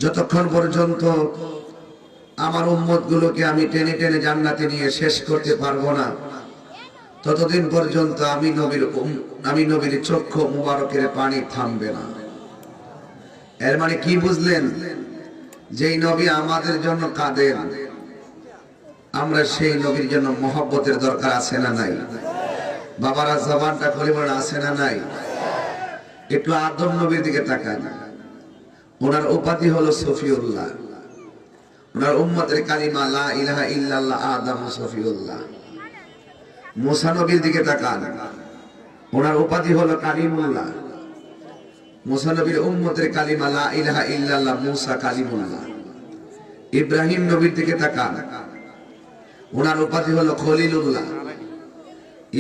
যতক্ষণ পর্যন্ত আমার উম্মতগুলোকে আমি টেনে টেনে জান্নাতে নিয়ে শেষ করতে পারবো না, ততদিন পর্যন্ত আমি নবীর চক্ষু মুবারকের পানি থামবে না। এর মানে কি বুঝলেন? যেই নবী আমাদের জন্য কাঁদেন, আমরা সেই নবীর জন্য মহব্বতের দরকার আছে না নাই? বাবারা জবানটা খুলে বলেন, আছে না নাই? একটু আদম নবীর দিকে তাকান। ওনার উপাধি হলো সফিউল্লাহ। ওনার উম্মতের কালিমা লা ইলাহা ইল্লাল্লাহ আদম সফিউল্লাহ। মুসা নবীর দিকে তাকান, ওনার উপাধি হলো কালিমুল্লাহ। মুসা নবীর উম্মতের কালিমা লা ইলাহা ইল্লাল্লাহ মুসা কালিমুল্লাহ। ইব্রাহিম নবীর দিকে তাকান, ওনার উপাধি হলো খলিলুল্লাহ।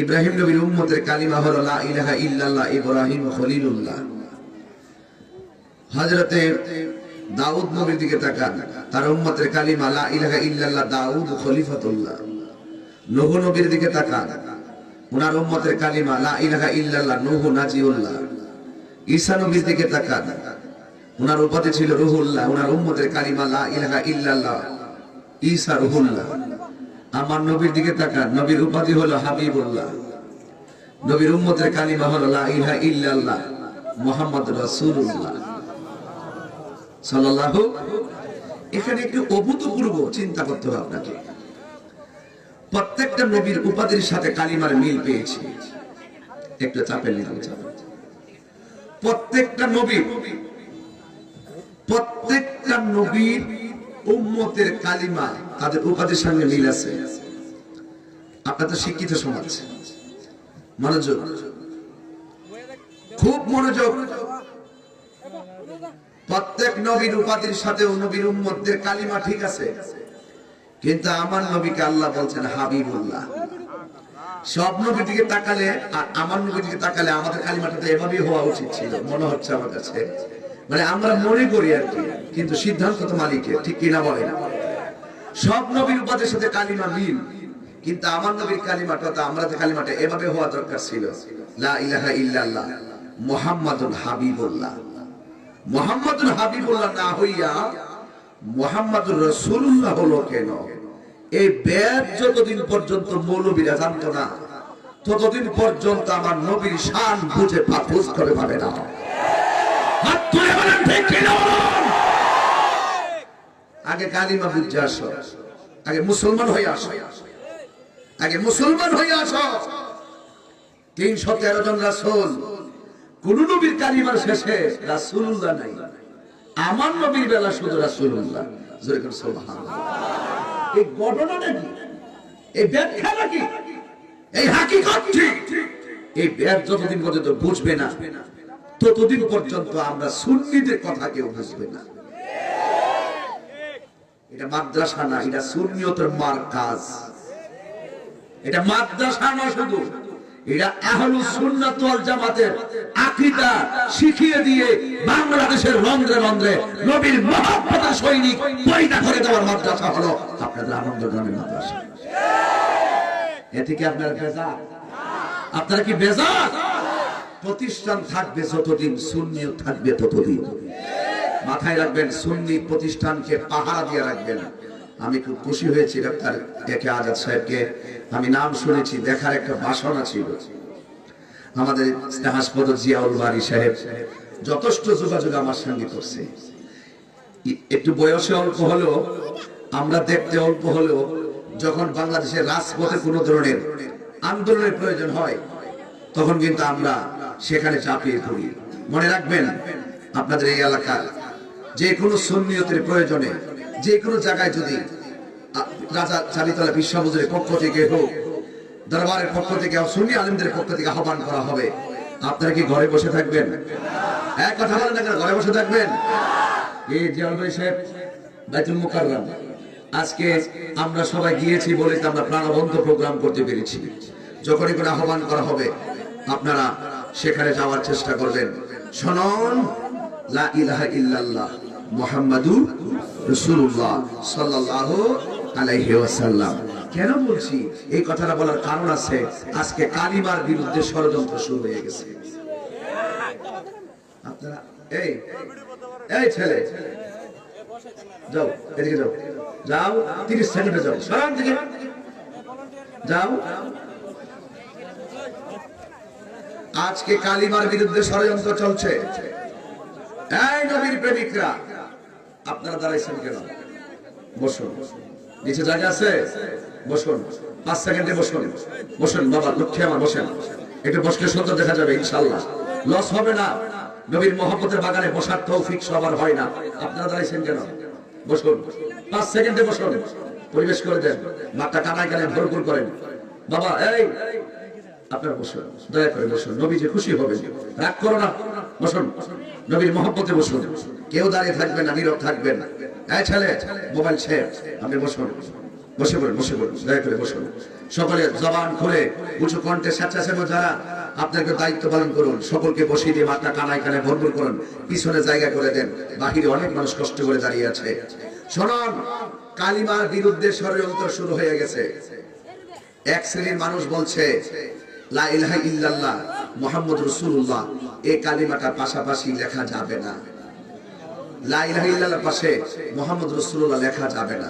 ইব্রাহিম নবীর উম্মতের কালিমা হলো লা ইলাহা ইল্লাল্লাহ ইব্রাহিম খলিলুল্লাহ। হযরতে দাউদ নবীর দিকে তাকান, তার উম্মতের কালিমা লা ইলাহা ইল্লাল্লাহ দাউদ খলিফাতুল্লাহ। নূহ নবীর দিকে তাকান, ওনার উম্মতের কালিমা লা ইলাহা ইল্লাল্লাহ নূহ নাজিউল্লাহ। ঈসা নবীর দিকে তাকান, ওনার উপাধি ছিল রুহুল্লাহ। ওনার উম্মতের কালিমা লা ইলাহা ইল্লাল্লাহ ঈসা রুহুল্লাহ। আমার নবীর দিকে তাকান, নবীর উপাধি হলো হাবিবুল্লাহ। নবীর উম্মতের কালিমা হলো লা ইলাহা ইল্লাল্লাহ মুহাম্মদ রাসূলুল্লাহ সাল্লাল্লাহু। এখানে একটু অভূতপূর্ব চিন্তা করতে হবে আপনাকে। প্রত্যেকটা নবীর উপাধির সাথে কালিমার মিল পেয়েছি। একটু চাপের নিলাম। প্রত্যেকটা নবীর উম্মতের কালিমা তাদের উপাধির সঙ্গে মিল আছে। আপনাদের শিক্ষিত সমাজ, মনোযোগ, খুব মনোযোগ। প্রত্যেক নবীর উপাধির সাথে নবীর উম্মতের কালিমা ঠিক আছে, কিন্তু আমার নবীকে আল্লাহ বলছেন হাবিবুল্লাহ। সব নবীর দিকে তাকালে আর আমার নবীর দিকে তাকালে আমাদের কালিমাটা তো এভাবেই হওয়া উচিত ছিল মনে হচ্ছে আমার কাছে। মানে আমরা মনে করি আর কি, কিন্তু সিদ্ধান্ত তো মালিকের, ঠিক কিনা বলেন? সব নবীর উপাধির সাথে কালিমা মিল, কিন্তু আমার নবীর কালিমাটা তো আমাদের কালিমাটা এভাবে হওয়া দরকার ছিল, লা ইলাহা ইল্লাল্লাহ মুহাম্মাদুর হাবিবুল্লাহ। মুহাম্মাদুর হাবিবুল্লাহ না হইয়া মুহাম্মাদুর রাসূলুল্লাহ হলো কেন? এই বেদ যতদিন পর্যন্ত মৌলবীরা জানতো না, ততদিন পর্যন্ত আমার নবীর শান বুঝে পাফুস করে পাবে না। হাত তুলে বলেন ঠিক কিনা? আগে কালিমা বুঝে আসো, আগে মুসলমান হয়ে আসো, আগে মুসলমান হয়ে আসো। ৩১৩ জন রাসূল, কোন নবীর কালিমার শেষে রাসূলুল্লাহ নাই। আমার নবীর বেলা শুধু রাসূলুল্লাহ। জোরে করে সুবহানাল্লাহ। এই ঘটনাটা কি? এই ব্যাখ্যাটা কি? এই হাকিকত কি? এই ব্যাখ্যা যতদিন পর্যন্ত বুঝবে না, ততদিন পর্যন্ত আমরা সুন্নিদের কথা কেউ বুঝবে না। এটা মাদ্রাসা না, এটা সুন্নিয়তের মারকাজ। এটা মাদ্রাসা না শুধু, এটা আহলুস সুন্নাত ওয়াল জামাতের আকীদা শিখিয়ে দিয়ে বাংলাদেশের রন্ধ্রে রন্ধ্রে নবীর মহব্বতের সৈনিক পয়দা করে দেওয়ার মাদ্রাসা হলো আপনাদের আনন্দগ্রামের মাদ্রাসা। এতে কি আপনার বেজার? আপনারা কি বেজার? প্রতিষ্ঠান থাকবে যতদিন, সুন্নিয়ত থাকবে ততদিন। মাথায় রাখবেন, সুন্নি প্রতিষ্ঠানকে পাহারা দিয়ে রাখবেন। আমি খুব খুশি হয়েছি ডাক্তার একে আজাদ সাহেবকে আমি নাম শুনেছি, দেখার একটা বাসনা ছিল। আমাদের হাসপাতাল জিয়াউল বারী সাহেব যথেষ্ট যোগাযোগ আমার সঙ্গে করছে। একটু বয়সে অল্প হলেও, আমরা দেখতে অল্প হলেও, যখন বাংলাদেশের রাজপথে কোনো ধরনের আন্দোলনের প্রয়োজন হয় তখন কিন্তু আমরা সেখানে চাপিয়ে পড়ি। মনে রাখবেন, আপনাদের এই এলাকার যে কোনো সুন্নিয়তের প্রয়োজনে যে কোনো জায়গায় যদি রাজা চালিতলা বিশ্ববিদ্যালয়ের পক্ষ থেকে হোক, দরবারের পক্ষ থেকে, সুন্নি আলেমদের পক্ষ থেকে আহ্বান করা হবে, আপনারা কি ঘরে বসে থাকবেন? এক কথা বলেন না, ঘরে বসে থাকবেন? এই জিয়াউল বারী সাহেব বাইতুল মুকাররম, আজকে আমরা সবাই গিয়েছি বলে আমরা প্রাণবন্ত প্রোগ্রাম করতে পেরেছি। যখনই কোনো আহ্বান করা হবে আপনারা সেখানে যাওয়ার চেষ্টা করবেন। শুনুন, লা ইলাহা ইল্লাল্লাহ মুহাম্মাদুর রাসূলুল্লাহ সাল্লাল্লাহু আলাইহি ওয়াসাল্লাম। কেন বলছি এই কথাটা? বলার কারণ আছে, আজকে কালিমার বিরুদ্ধে ষড়যন্ত্র শুরু হয়ে গেছে। আপনারা এই ছেলে যাও এদিকে যাও, যাও 30 সেকেন্ডে যাও, সরান দিকে যাও। আজকে কালিমার বিরুদ্ধে ষড়যন্ত্র চলছে। এই নবীর প্রেমিকরা, আপনারা দাঁড়াইছেন কেন? বসুন, নিচে জায়গা আছে, বসুন, 5 সেকেন্ডে বসুন। বসুন বাবা, লক্ষ্মী আমার, বসেন। একটু বসলে সুন্দর দেখা যাবে ইনশাআল্লাহ, লস হবে না। নবীর মহব্বতের বাগানে বসার তৌফিক সবার হয় না। আপনারা দাঁড়াইছেন কেন? বসুন, 5 সেকেন্ডে বসুন, পরিবেশ করে দেন, মাথা কানায় কানায় ভরপুর করেন। বাবা এই আপনারা বসুন, দয়া করে বসুন, নবী যে খুশি হবে, রাগ করো না, বসুন, নবীর মহব্বতে বসুন। কেউ দাঁড়িয়ে থাকবেন না, নীরব থাকবেন না। এই ছেলে, মোবাইল ছেড়ে আপনি বসুন, বসে পড়ুন, বসে পড়ুন, দয়া করে বসুন। সকলে জবান খুলে উঁচু কণ্ঠে স্বেচ্ছাসেবক যারা আপনাকে দায়িত্ব পালন করুন, সকলকে বসিয়ে দিয়ে মাথা কানায় কানায় ভরপুর করুন, পিছনে জায়গা করে দেন। বাহিরে অনেক মানুষ কষ্ট করে দাঁড়িয়ে আছে। শুনুন, কালিমার বিরুদ্ধে ষড়যন্ত্র শুরু হয়ে গেছে। এক শ্রেণীর মানুষ বলছে লা ইলাহা ইল্লাল্লাহ মুহাম্মদ রাসূলুল্লাহ, এই কালিমাটা পাশাপাশি লেখা যাবে না। লা ইলাহা ইল্লাল্লাহর পাশে মুহাম্মদ রাসূলুল্লাহ লেখা যাবে না।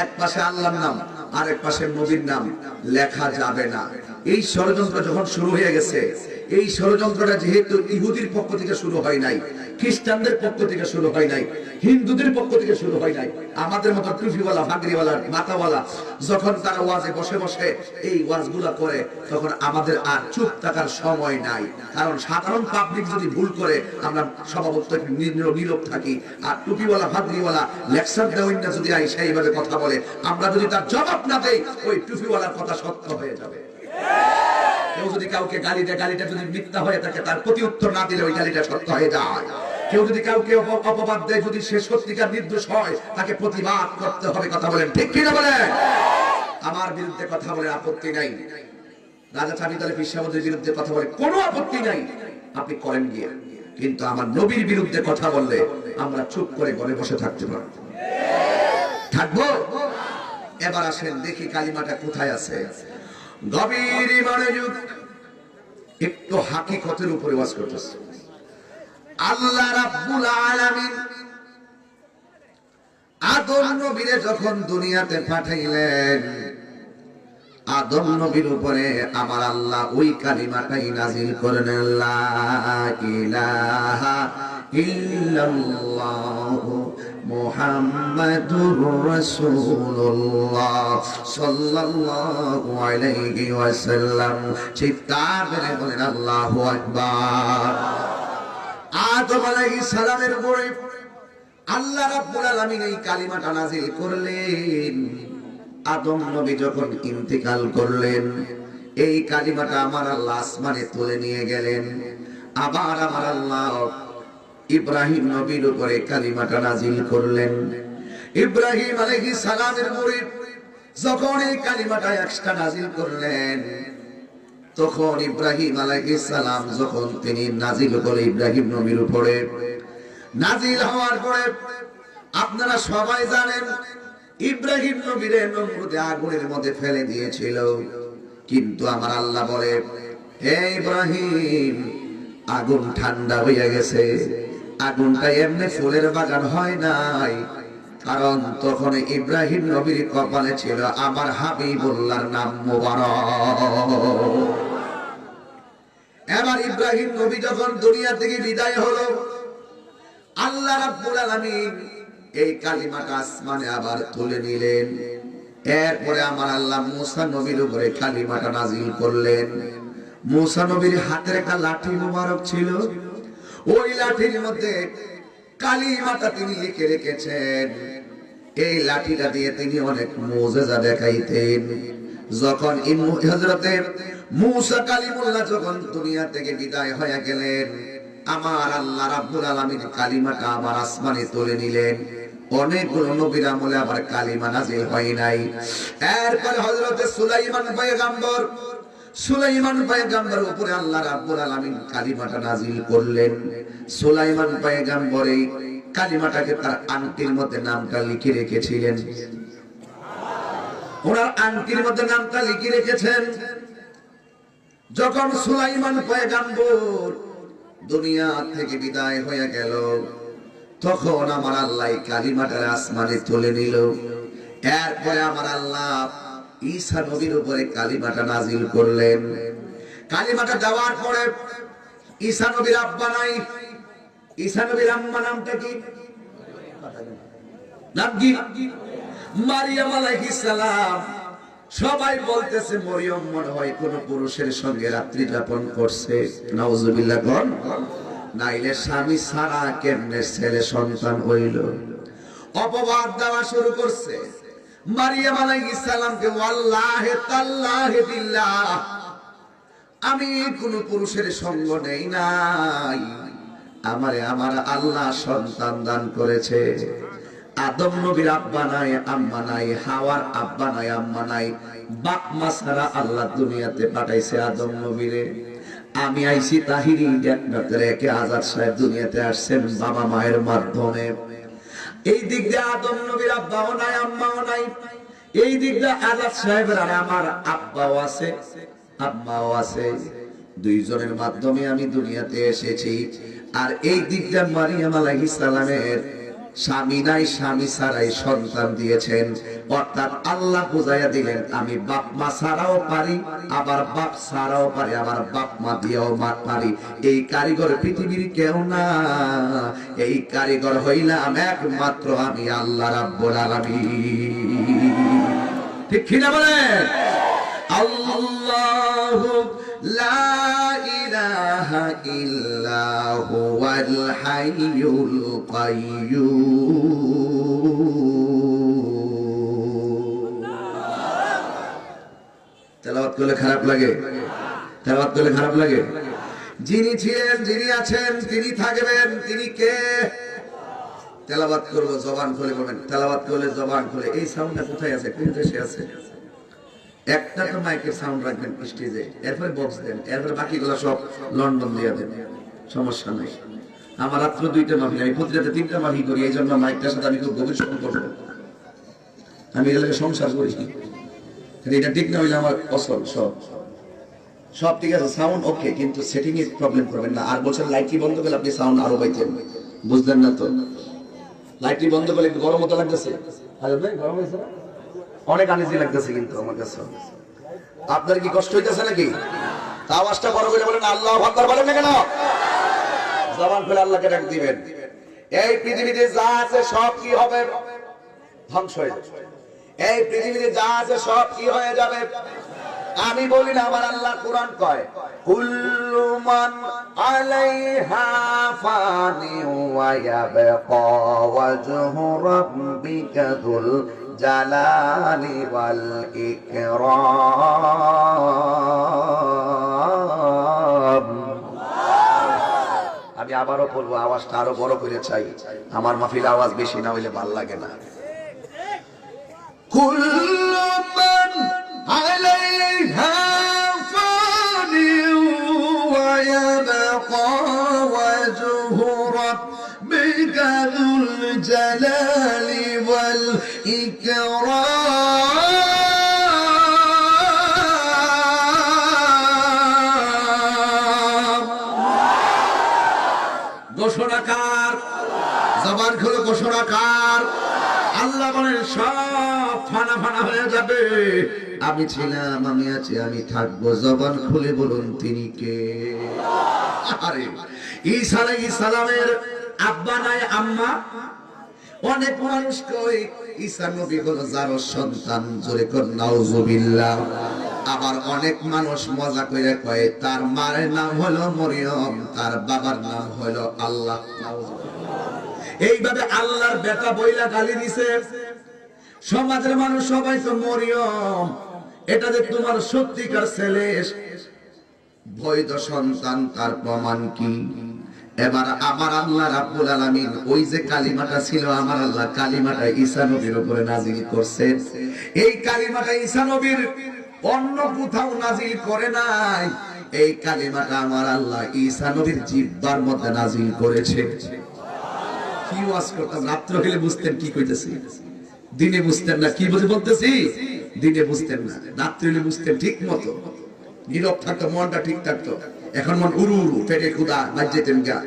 এক পাশে আল্লাহর নাম, আরেক পাশে নবীর নাম লেখা যাবে না। এই ষড়যন্ত্র যখন শুরু হয়ে গেছে, এই ষড়যন্ত্রটা যেহেতু ইহুদির পক্ষ থেকে শুরু হয় নাই, খ্রিস্টানদের পক্ষ থেকে শুরু হয় নাই, হিন্দুদের পক্ষ থেকে শুরু হয় নাই, আমাদের মতো টুপিওয়ালা, ভাগরিওয়ালা, মাথাওয়ালা যখন তারা ওয়াজে বসে বসে এই ওয়াজগুলা করে, তখন আমাদের আর চুপ থাকার সময় নাই। কারণ সাধারণ পাবলিক যদি ভুল করে, আমরা স্বভাবত নীরব থাকি। আর টুপিওয়ালা, ভাগরিওয়ালা লেকচার দেওয়ার না যদি আইসা এইভাবে কথা বলে, আমরা যদি তার জবাব না দেই, ওই টুপিওয়ালার কথা সত্য হয়ে যাবে। কেউ যদি কাউকে গালি দেয়, গালিটা যদি মিথ্যা হয়ে থাকে, তার প্রতি উত্তর না দিলে ওই গালিটা সত্য হয়ে যায়। কেউ যদি কাউকে অপবাদ দেয়, যদি সে সত্যিকার নির্দোষ হয়, তাকে প্রতিবাদ করতে হবে। কথা বলেন ঠিক কিনা বলেন? আমার বিরুদ্ধে কথা বলে আপত্তি নাই, রাজা চাবি তালে বিশ্বাবদের বিরুদ্ধে কথা বলে কোনো আপত্তি নাই, আপনি করেন গিয়ে। কিন্তু আমার নবীর বিরুদ্ধে কথা বললে আমরা চুপ করে ঘরে বসে থাকতে পারবো, থাকবো? এবার আসেন দেখি কালিমাটা কোথায় আছে। গভীর মনোযোগ, একটু হাকিকতের উপরে ওয়াজ করতেছে। আল্লাহ রাব্বুল আলামিন আদম নবীরে যখন দুনিয়াতে পাঠাইলেন, আদম নবীর উপরে আমার আল্লাহ ওই কালিমাটাই নাজিল করেন, লা ইলাহা ইল্লাল্লাহু মুহাম্মাদুর রাসূলুল্লাহ সাল্লাল্লাহু আলাইহি ওয়াসাল্লাম। চিৎকার করে বলেন আল্লাহু আকবার। আদম আলাইহিস সালামের উপরে আল্লাহ রাব্বুল আলামিন এই কালিমাটা নাজিল করলেন। আদম নবী যখন ইন্তেকাল করলেন, এই কালিমাটা আমার আল্লাহ আসমানে তুলে নিয়ে গেলেন। আবার আমার আল্লাহ ইব্রাহিম নবীর উপরে কালিমাটা নাজিল করলেন। ইব্রাহিম আলাইহিস সালামের উপরে যখন এই কালিমাটা একটা নাজিল করলেন, তখন ইব্রাহিম আলাইহিস সালাম যখন তিনি নাজিল করে ইব্রাহিম নবীর উপরে নাজিল হওয়ার পরে, আপনারা সবাই জানেন ইব্রাহিম নবীরে নমরুদে আগুনের মধ্যে ফেলে দিয়েছিল। কিন্তু আমার আল্লাহ বলে, হে ইব্রাহিম, আগুন ঠান্ডা হয়ে গেছে। আগুনটা এমনি ফুলের বাগান হয় নাই, কারণ তখন ইব্রাহিম নবীর কপালে ছিল আমার হাবিবুল্লাহর নাম মুবারক। এবার ইব্রাহিম নবী যখন দুনিয়া থেকে বিদায় হলো, আল্লাহ রাব্বুল আলামিন এই কালিমাটা আসমানে আবার তুলে নিলেন। এরপরে আমার আল্লাহ মুসা নবীর উপরে কালিমাটা নাজিল করলেন। মুসা নবীর হাতের একটা লাঠি মুবারক ছিল, ওই লাঠির মধ্যে কালিমাটা তিনি লিখে রেখেছেন। এই লাঠিটা দিয়ে তিনি অনেক মুজিজা দেখাইতেন। যখন হযরতে মুসা কালিমুল্লাহ যখন দুনিয়া থেকে বিদায় হয়ে গেলেন, আমার আল্লাহ রাব্বুল আলামিন কালিমাটা আবার আসমানে তুলে নিলেন। অনেকগুলো নবীর আমলে আবার কালিমা নাজিল হয় নাই। এরপর হযরতে সুলাইমান পয়গম্বর উপরে আল্লাহ রাব্বুল আলামিন কালিমাটা নাজিল করলেন। সুলাইমান পয়গম্বর এই কালিমাটাকে তার আংটির মধ্যে নামটা লিখে রেখেছিলেন। ওনার আংটির মধ্যে নামটা লিখে রেখেছেন। যখন সুলাইমান পয়গম্বর দুনিয়া থেকে বিদায় হয়ে গেল, তখন আমার আল্লাহ কালিমাটার আসমানে তুলে নিল। এরপরে আমার আল্লাহ ঈসা নবীর উপরে কালিমাটা নাজিল করলেন। কালিমাটা দেওয়ার পরে ঈসা নবীর আব্বা নাই, ঈসা নবীর আম্মা নামটা কি? নাম কি? মারিয়াম আলাইহিস সালাম। সবাই বলতেছে মরিয়ম মনে হয় কোন পুরুষের সঙ্গে রাত্রি যাপন করছে। নাউজুবিল্লাহ। কোন নাইলে স্বামী ছাড়া কেমনে ছেলে সন্তান হইল? অপবাদ দেওয়া শুরু করছে মারিয়াম আলাইহিস সালামকে। ওয়াল্লাহি তাল্লাহি বিল্লাহ, আমি কোন পুরুষের সঙ্গ নেই নাই, আমারে আমার আল্লাহ সন্তান দান করেছে। আদম নবীর আব্বা নাই আম্মা নাই, হাওয়ার আব্বা নাই আম্মা নাই, বাপ মা ছাড়া আল্লাহ দুনিয়াতে পাঠাইছে আদম নবীরে। আমি আইছি তাহিরি একমাত্র একে আজাদ সাহেব দুনিয়াতে আসছেন বাবা মায়ের মাধ্যমে। এই দিক দিয়ে আদম নবীর আব্বাও নাই আম্মাও নাই, এই দিক দিয়ে আজাদ সাহেবের আর আমার আব্বাও আছে আম্মাও আছে, দুইজনের মাধ্যমে আমি দুনিয়াতে এসেছি। আর এই দিক দিয়ে মারিয়াম আলাইহিস সালামের স্বামী নাই, স্বামী ছাড়াই সন্তান দিয়েছেন। অর্থাৎ আল্লাহ বুঝাইয়া দিলেন আমি বাপ মা ছাড়াও পারি, আবার বাপ ছাড়াও পারি, আবার বাপ মা দিয়েও পারি। এই কারিগর পৃথিবীর কেউ না, এই কারিগর হইলাম একমাত্র আমি আল্লাহ রাব্বুল আলামিন। ঠিক কিনা বলেন? আল্লাহু লা ইলাহা ইল্লা হুয়াল হাইয়ুল কাইয়্যুম। তেলাওয়াত করলে খারাপ লাগে? তেলাওয়াত করলে খারাপ লাগে? যিনি ছিলেন, যিনি আছেন, তিনি থাকবেন, তিনি কে? তেলাওয়াত করব, জবান খুলে বলবেন। তেলাওয়াত করলে জবান খুলে। এই সাউন্ডটা কোথায় আছে? কোন দেশে আছে? একটা তো মাইকের সাউন্ড রাখবেন স্টেজে, এরপরে বক্স দেন, এরপরে বাকিগুলো সব লন্ডন দিয়ে দেন, সমস্যা নাই। আমার রাত্র 2টা মাহফিল, আমি প্রতি রাতে 3টা মাহফিল করি, এই জন্য মাইকটার সাথে আমি খুব গভীর সম্পর্ক। আমি এগুলোকে সংসার করি, এটা ঠিক না হইলে আমার অসল। সব ঠিক আছে, সাউন্ড ওকে, কিন্তু সেটিং এর প্রবলেম করবেন না। আর বলছেন লাইটটি বন্ধ করলে আপনি সাউন্ড আরো পাইতেন, বুঝলেন না তো? লাইটটি বন্ধ করলে একটু গরম মতো লাগতেছে, গরম হয়েছে না? অনেক আনিজি লাগতেছে কিন্তু আমার কাছে। আপনার কি কষ্ট হইতেছে নাকি? আওয়াজটা বড় করে বলেন আল্লাহু আকবার বলেন না কেন? জবান খুলে আল্লাহকে ডাক দিবেন। এই পৃথিবীতে যা আছে সব কি হবে? ধ্বংস হয়ে যাবে। এই পৃথিবীতে যা আছে সব কি হয়ে যাবে? আমি বলি না, আমার আল্লাহ কোরআন কয় কুল্লু মান আলাইহা ফানি ওয়া ইয়াবকা ওয়াজহু রাব্বিকা যুল জালালি ওয়াল ইকরাম। আমি আবারও বলবো, আওয়াজটা আরো বড় করে চাই, আমার মাহফিল আওয়াজ বেশি না হইলে ভালো লাগে না। কুল্লু মান আলাইহা ফানি ওয়া ইয়াবকা ওয়াজহু রাব্বিকা যুল জালালি ওয়াল ইকরাম। ঘোষণাকার, জবান খুলে ঘোষণাকার। আল্লাহ বলেন সব ফানা ফানা হয়ে যাবে। আমি ছিলাম, আমি আছি, আমি থাকবো। জবান খুলে বলুন তিনি কে? আরে ঈসা আলাইহিস সালামের আব্বা নাই আম্মা। অনেক মানুষ কয় ঈসা নবী হলো যারও সন্তান, জোরে কর নাউজুবিল্লাহ। আবার অনেক মানুষ মজা করে কয় তার মায়ের নাম হলো মরিয়ম, তার বাবার নাম হলো আল্লাহ। এইভাবে আল্লাহর বেটা বইলা গালি দিছে। সমাজের মানুষ সবাই তো মরিয়ম, এটা যে তোমার সত্যিকার ছেলে, বৈধ সন্তান, তার প্রমাণ কি? এবার আমার আল্লাহ রাব্বুল আলামিন ওই যে কালিমাটা ছিল, আমার আল্লাহ কালিমাটা ঈসা নবীর উপরে নাজিল করছে। এই কালিমাটা ঈসা নবীর অন্য কোথাও নাজিল করে নাই, এই কালিমাটা আমার আল্লাহ ঈসা নবীর জিহ্বার মধ্যে নাজিল করেছে। কি ওয়াজ করতাম, রাত্র হইলে বুঝতেন কি কইতেছি, দিনে বুঝতেন না। কি বুঝে বলতেছি? দিনে বুঝতেন না, রাত্রে হইলে বুঝতেন ঠিক মতো। নীরব থাকতো, মনটা ঠিক থাকতো। এখন মন উরু উরু, পেটে ক্ষুধা, লাজ্জেতেন গা।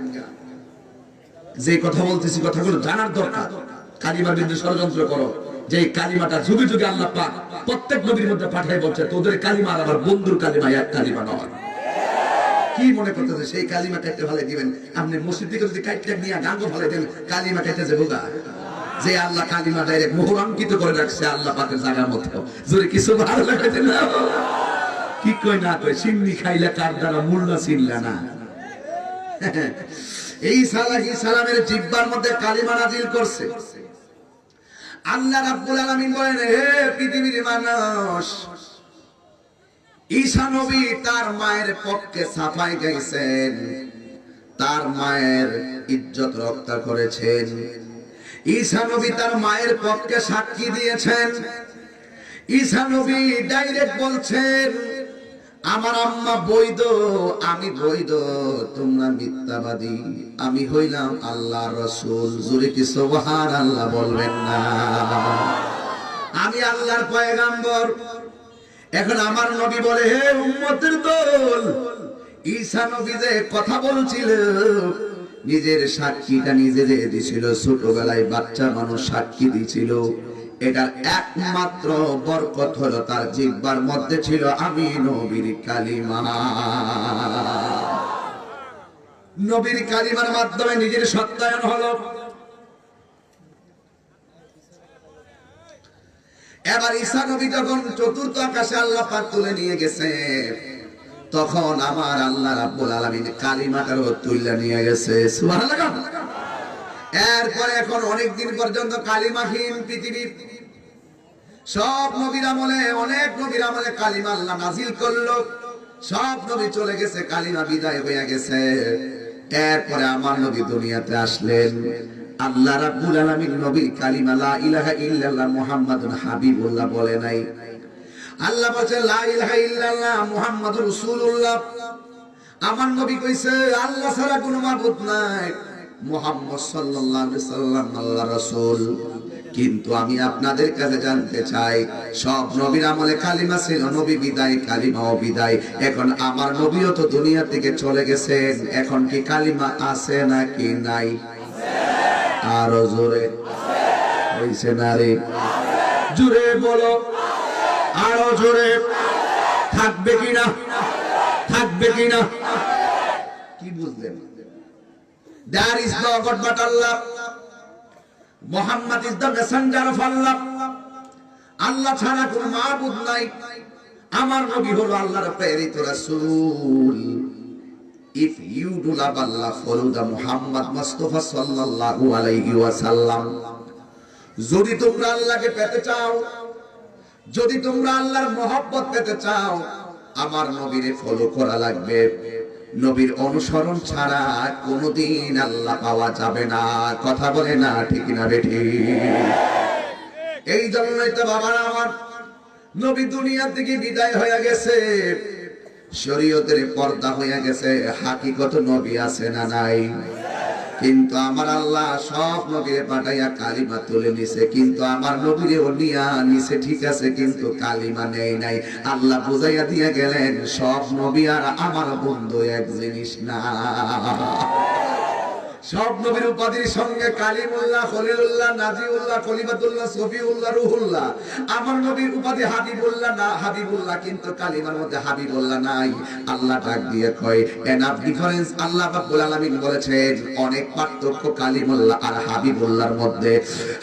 যে কথা বলতেছি কথাগুলো জানার দরকার। কালিমার বিরুদ্ধে ষড়যন্ত্র করো, যে কালিমাটা যুগে যুগে আল্লাহ পাক প্রত্যেক নবীর মধ্যে পাঠায় বলছে তোদের কালিমা আর আমার বন্ধুর কালিমা এক কালিমা নয়। কি মনে করতেছে সেই কালিমা কাটতে ভালো দিবেন? আপনি মসজিদ থেকে যদি কাটতে নিয়ে গাঙ্গ ভালো দেন, কালিমা কাটতে যাবো গা? যে আল্লাহ কালিমা ডাইরেক্ট মোহরাঙ্কিত করে রাখছে আল্লাহ পাকের জায়গার মধ্যে, যদি কিছু ভালো লাগাইতে না কি কই না কই, সিন্নি খাইলে কার দ্বারা মুল্লা চিনলা না। এই সালামের জিহ্বার মধ্যে কালিমা নাজিল করছে আল্লাহ রাব্বুল আলামিন। বলেন, হে পৃথিবীর মানুষ, ঈসা নবী তার মায়ের পক্ষে সাফাই গাইছেন, তার মায়ের ইজ্জত রক্ষা করেছেন। ঈসা নবী তার মায়ের পক্ষে সাক্ষী দিয়েছেন। ঈসা নবী ডাইরেক্ট বলছেন, আমার আম্মা বৈধ, আমি বৈধ, তোমরা মিথ্যাবাদী, আমি হইলাম আল্লাহর রাসূল। জোরে কি সুবহানাল্লাহ বলবেন না? আমি আল্লাহর পয়গাম্বর। এখন আমার নবী বলে, হে উম্মতের দল, ঈসা নবী যে কথা বলছিল, নিজের সাক্ষীটা নিজে যে দিছিল, ছোটবেলায় বাচ্চা মানুষ সাক্ষী দিছিল, এটার একমাত্র বরকত হলো তার জিহ্বার মধ্যে ছিল আমি নবীর কালিমা। নবীর কালিমার মাধ্যমে নিজের সত্যায়ন হলো। এবার ঈসা নবী যখন চতুর্থ আকাশে আল্লাহ পাক তুলে নিয়ে গেছে, তখন আমার আল্লাহ রাব্বুল আলামিন কালিমাটারও তুলে নিয়ে গেছে। সুবহানাল্লাহ। এরপরে এখন অনেক দিন পর্যন্ত কালিমাহীন পৃথিবী। সব নবীর আমলে, অনেক নবীর আমলে কালিমা আল্লাহ নাজিল করলো, সব নবী চলে গেছে, কালিমা বিদায় হয়ে গেছে। এরপরে আমার নবী দুনিয়াতে আসলেন। আল্লাহ রাব্বুল আলামিন নবীর কালিমা লা ইলাহা ইল্লাল্লাহ মুহাম্মাদুর হাবিবুল্লাহ বলে নাই। আল্লাহ বলছে লা ইলাহা ইল্লাল্লাহ মুহাম্মাদুর রাসূলুল্লাহ। আমার নবী কইছে আল্লাহ ছাড়া কোনো মাবুদ নাই, মুহাম্মদ সাল্লাল্লাহু আলাইহি সাল্লাম আল্লাহর রাসূল। কিন্তু আমি আপনাদের কাছে জানতে চাই, সব নবীর আমলে কালিমা ছিল, নবী বিদায়, কালিমাও বিদায়। এখন আমার নবীও তো দুনিয়া থেকে চলে গেছেন, এখন কি কালিমা আছে নাকি নাই? আরো জোরে হইছে না রে? জোরে বলো, আরো জোরে। থাকবে কিনা? থাকবে কিনা? কি বুঝলেন? There is no God but Allah. Muhammad is the messenger of Allah. আল্লাহ ছাড়া কোনো মাবুদ নাই। আমার নবী হলো আল্লাহর প্রেরিত রাসূল। If you do love Allah, follow the Muhammad Mustafa sallallahu alayhi wa sallam. যদি তোমরা আল্লাহকে পেতে চাও, যদি তোমরা আল্লাহর মহব্বত পেতে চাও, আমার নবীরে ফলো করা লাগবে। নবীর অনুসরণ ছাড়া কোনোদিন আল্লাহ পাওয়া যাবে না। কথা বলে না ঠিক না বেঠি? এই জন্যই তো বাবারা আমার, নবী দুনিয়া থেকে বিদায় হয়ে গেছে, শরীয়তের পর্দা হয়ে গেছে, হাকিকত নবী আছে না নাই? কিন্তু আমার আল্লাহ সব নবীরে পাঠাইয়া কালিমা তুলে নিছে, কিন্তু আমার নবীরেও নিয়া নিছে, ঠিক আছে, কিন্তু কালিমা নেই নাই। আল্লাহ বুঝাইয়া দিয়া গেলেন সব নবী আর আমার বন্ধু এক জিনিস না। সব নবীর উপাধির সঙ্গে কালিমুল্লাহ, খলিলুল্লাহ, নাজিউল্লাহ, খলিফাতুল্লাহ, সফিউল্লাহ, রুহুল্লাহ। আমার নবীর উপাধি হাবিবুল্লাহ না, হাবিবুল্লাহ, কিন্তু কালিমার মধ্যে হাবিবুল্লাহ নাই। আল্লাহ ডাক দিয়ে কয় এনাফ ডিফারেন্স। আল্লাহ রাব্বুল আলামিন বলেছেন অনেক পার্থক্য কালিমুল্লাহ আর হাবিবুল্লাহর মধ্যে।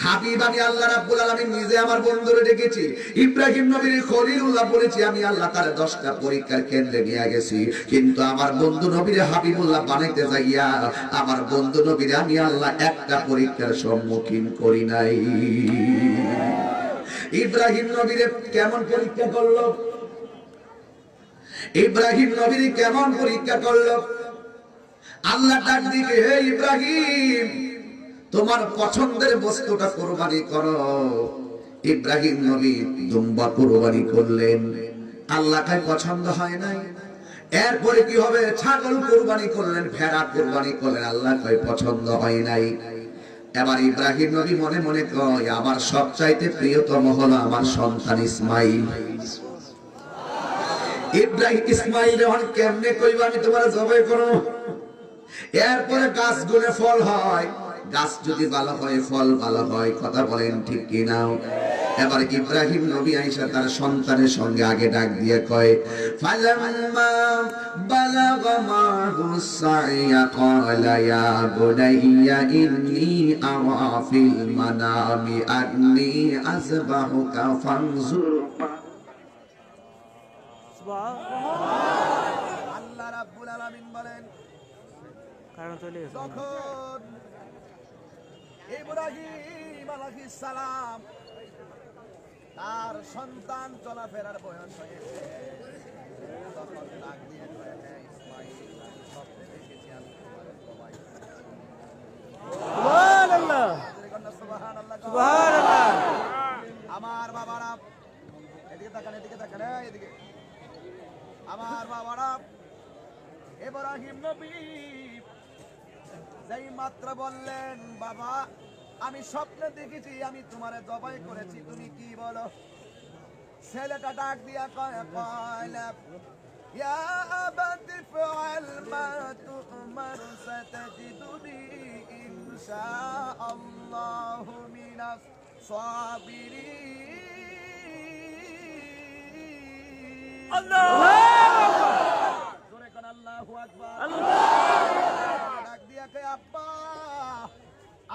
হাবিব আমি আল্লাহ রাব্বুল আলামিন নিজে আমার বন্ধুরে ডেকেছি। ইব্রাহিম নবীর খলিলুল্লাহ বলেছি আমি আল্লাহ, তার 10টা পরীক্ষার কেন্দ্রে নিয়ে গেছি, কিন্তু আমার বন্ধু নবীরে হাবিবুল্লাহ বানাইতে যাইয়া আমার বন্ধু নবীর আমি আল্লাহ একটা পরীক্ষার সম্মুখীন করি নাই। ইব্রাহিম নবীর কেমন পরীক্ষা করলো? ইব্রাহিম নবীর কেমন পরীক্ষা করলো? আল্লাহ ডাক দিকে, হে ইব্রাহিম, তোমার পছন্দের বস্তুটা কুরবানি করো। ইব্রাহিম নবী দুম্বা কুরবানি করলেন, আল্লাহ তাই পছন্দ হয় নাই। এরপরে কি হবে? ছাগল কুরবানি করলেন, ভেড়া কুরবানি করলেন, আল্লাহ কয় পছন্দ হয় নাই। এবার ইব্রাহিম নবী মনে মনে কয় আমার সবচাইতে প্রিয়তম হলো আমার সন্তান ইসমাইল। ইব্রাহিম ইসমাইল এখন কেমনে কইবা আমি তোমার জবাই করো? এরপরে গাছ গুনে ফল হয়, গাছ যদি ভালো হয় ফল ভালো হয়, কথা বলেন ঠিক কি না? এবার ইব্রাহিম নবী আয়েশা তার সন্তানের সঙ্গে আগে ডাক দিয়ে কয়, ফালাম্মা বালাগা মাহুস সাইয়া ক্বালা ইয়া বুনাইয়া ইন্নী আরা ফিল মানামি আন্নী আযবাহুকা ফানজুর। আল্লাহ রাব্বুল আলামিন বলেন, যখন ইব্রাহিম আলাইহিস সালাম তার সন্তান চলাফেরার বয়স হয়েছে, তখন ডাক দিয়ে কয়, হ্যাঁ ইসমাঈল, স্বপ্নে দেখেছি আমি তোমার জবাই করেছি। সুবহানাল্লাহ, সুবহানাল্লাহ, সুবহানাল্লাহ। আমার বাবারা এদিকে তাকান, এদিকে তাকান, এদিকে। আমার বাবারা, ইব্রাহিম নবী যেই মাত্র বললেন, বাবা আমি স্বপ্নে দেখেছি আমি তোমারে জবাই করেছি, তুমি কি বলো? ছেলেটা ডাক দিয়া কয়, ইয়া আবাতি ফাআল মা তু'মার সাতাজিদুনি ইনশাআল্লাহু মিনাস সাবিরিন। আল্লাহু আকবার, জোরে কোন আল্লাহু আকবার। ডাক দিয়া কয়, আব্বা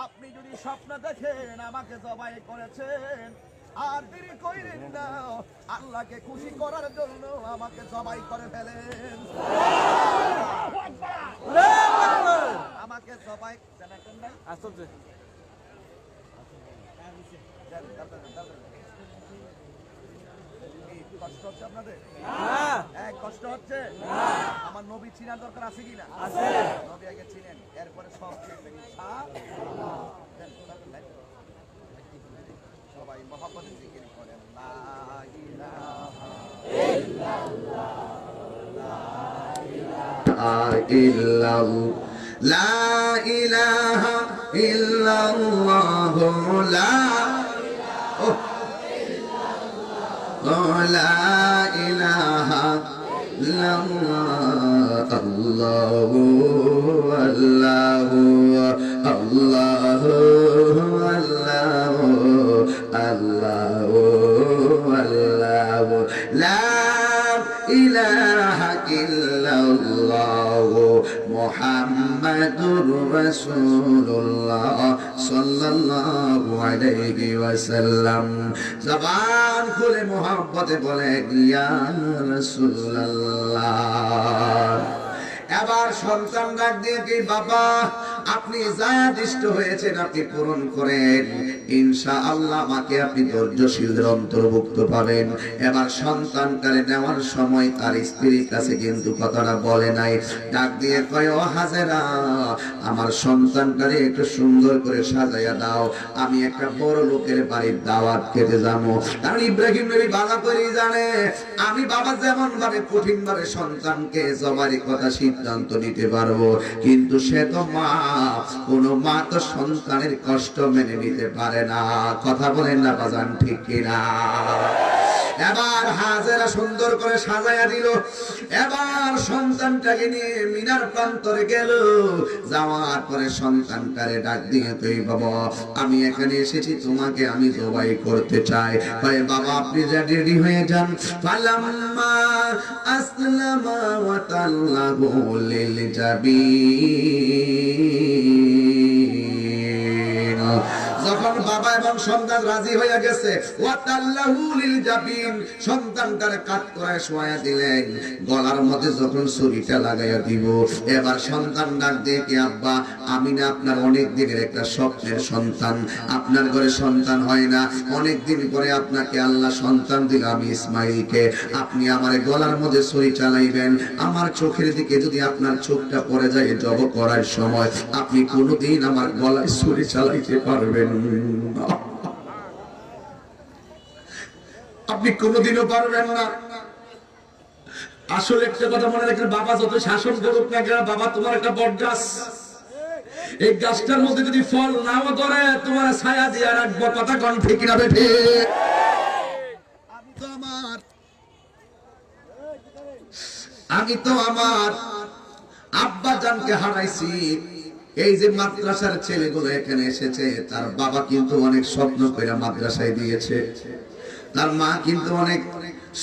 আপনি যদি স্বপ্ন দেখেন আমাকে জবাই করেছেন, আর দেরি কইরেন না, আল্লাহকে খুশি করার জন্য আমাকে জবাই করে ফেলেন। আমাকে জবাই কষ্ট হচ্ছে আপনাদের? কষ্ট হচ্ছে? আমার নবী চিনার দরকার আছে কিনা? নবী আগে চিনেন, এরপরে সব চিনবেন। সবাই মহব্বতে জিকির করেন, লা ইলাহা ইল্লাল্লাহ, লা ইলাহা ইল্লাল্লাহ, লা ইলাহা ইল্লাল্লাহ, আল্লাহু আল্লাহু আল্লাহু আল্লাহু আল্লাহু আল্লাহু, লা ইলাহা ইল্লাল্লাহ মুহাম্মাদুর রাসূলুল্লাহ সাল্লাল্লাহু আলাইহি ওয়াসাল্লাম। জবান খুলে মোহাব্বতে বলে, ইয়া রাসূলুল্লাহ। এবার সন্তান ডাক দিয়ে কি, বাবা আপনি যা আদিষ্ট হয়েছেন আপনি পূরণ করেন, ইনশাআল্লাহ আমাকে আপনি ধৈর্যশীলদের অন্তর্ভুক্ত পাবেন। এবার সন্তানটারে নেওয়ার সময় তার স্ত্রীর কাছে কিন্তু কথাটা বলে নাই, ডাক দিয়ে কয়, ও হাজেরা আমার সন্তানটারে একটু সুন্দর করে সাজাইয়া দাও, আমি একটা বড় লোকের বাড়ির দাওয়াত খেতে যাবো। কারণ ইব্রাহিম নবী ভালো করে জানে আমি বাবা যেমন ভাবে কঠিন ভাবে সন্তানকে জবাই কথা সিদ্ধান্ত নিতে পারবো, কিন্তু সে তো মা, কোন মা তো সন্তানের কষ্ট মেনে নিতে পারে না। কথা বলেন না বাজান, ঠিক কিনা? এবার হাজেরা সুন্দর করে সাজাইয়া দিল। এবার সন্তানটাকে নিয়ে মিনার প্রান্তরে গেল। যাওয়ার পরে সন্তানটারে ডাক দিয়ে কই, বাবা আমি এখানে এসেছি তোমাকে আমি জবাই করতে চাই। কয়, বাবা আপনি রেডি হয়ে যান। ফালাম্মা আসলামা ওয়া তাল্লাহু লিল জাবিন, যখন বাবা এবং সন্তান রাজি হয়ে গেছে, ওয়াতাল্লাহু লিল জাবিন, সন্তানটারে কাট করে শোয়া দিলেন, গলার মধ্যে যখন ছুরিটা লাগাইয়া দিব, এবার সন্তান ডাক দিয়ে কি, আব্বা আমি না আপনার অনেক দিনের একটা স্বপ্নের সন্তান, আপনার ঘরে সন্তান হয় না, অনেক দিন পরে আপনাকে আল্লাহ সন্তান দিল আমি ইসমাইলকে, আপনি আমার গলার মধ্যে ছুরি চালাইবেন, আমার চোখের দিকে যদি আপনার চোখটা পড়ে যায় জব করার সময় আপনি কোনোদিন আমার গলায় ছুরি চালাইতে পারবেন না, আপনি কোনোদিনও পারবেন না। আসলে একটা কথা মনে রাখবেন, বাবা যত শাসন করুক না কেন, বাবা তোমার একটা বট গাছ, এই গাছটার মধ্যে যদি ফল নাও ধরে তোমার ছায়া দিয়ে রাখবো। কথা কোন ঠিক না বেঠে? আমি তো আমার আব্বা জানকে হারাইছি, এই যে মাদ্রাসার ছেলেগুলো এখানে এসেছে, তার বাবা কিন্তু অনেক স্বপ্ন করে মাদ্রাসায় দিয়েছে, তার মা কিন্তু অনেক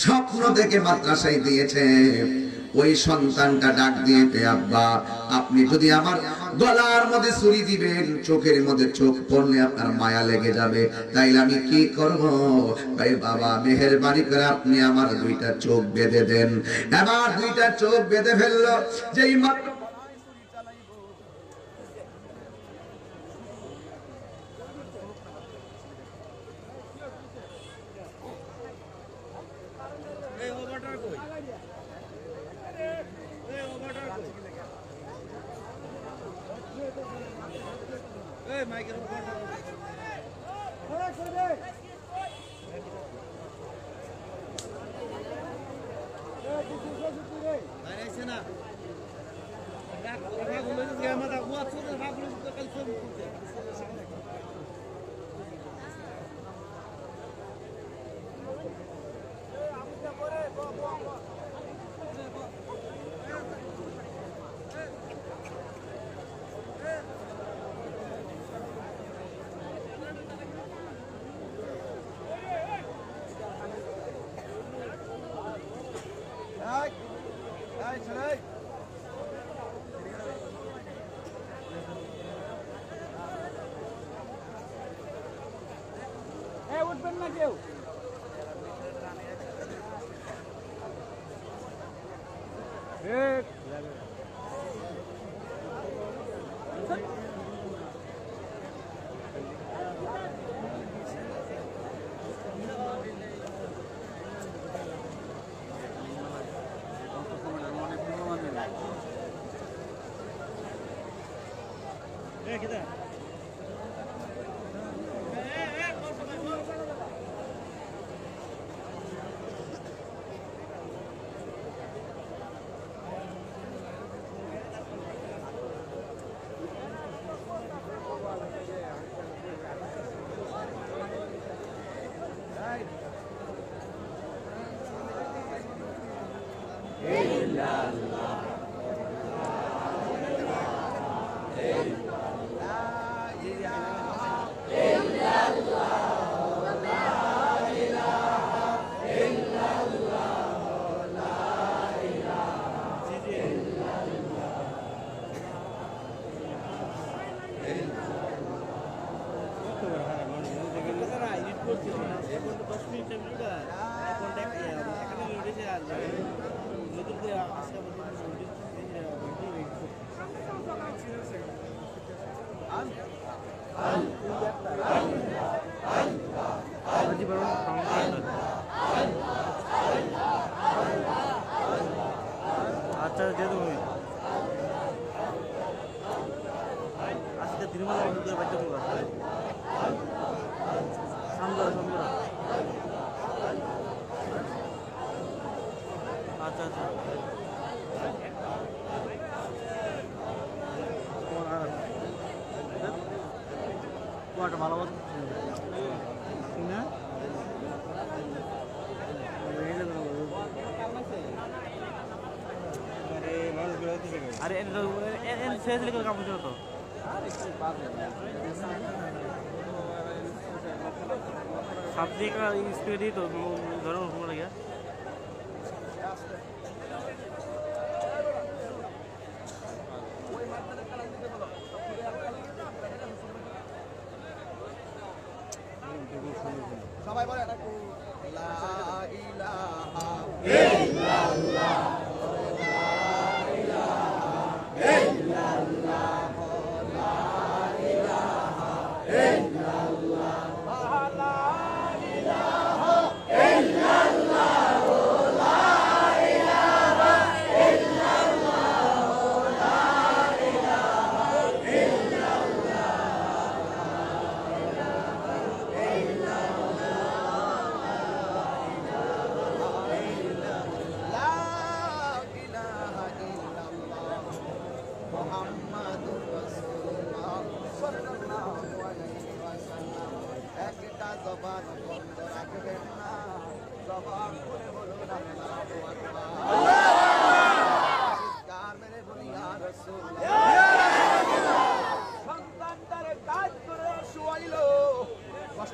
স্বপ্ন দেখে মাদ্রাসায় দিয়েছে। ওই সন্তানটা ডাক দিয়ে, আব্বা আপনি যদি আমার গলার মধ্যে ছুরি দিবেন, চোখের মধ্যে চোখ পড়লে আপনার মায়া লেগে যাবে, তাইলে আমি কি করব? ভাই বাবা মেহেরবানি করে আপনি আমার দুইটা চোখ বেঁধে দেন। এবার দুইটা চোখ বেঁধে ফেললো। যেই মাত্র উঠবেন না কেউ। আচ্ছা দিয়ে দেবো আজকে দিনবেলা বাচ্চা সমঝোরা সমঝোরা আচ্ছা আচ্ছা কোয়াটা ভালো না আরে শেষ লিখে কাম করছো তো সাবজেক্ট স্পিড তো ধরো ঘুমা লাগে সবাই বলে লা ইলাহা ইল্লাল্লাহ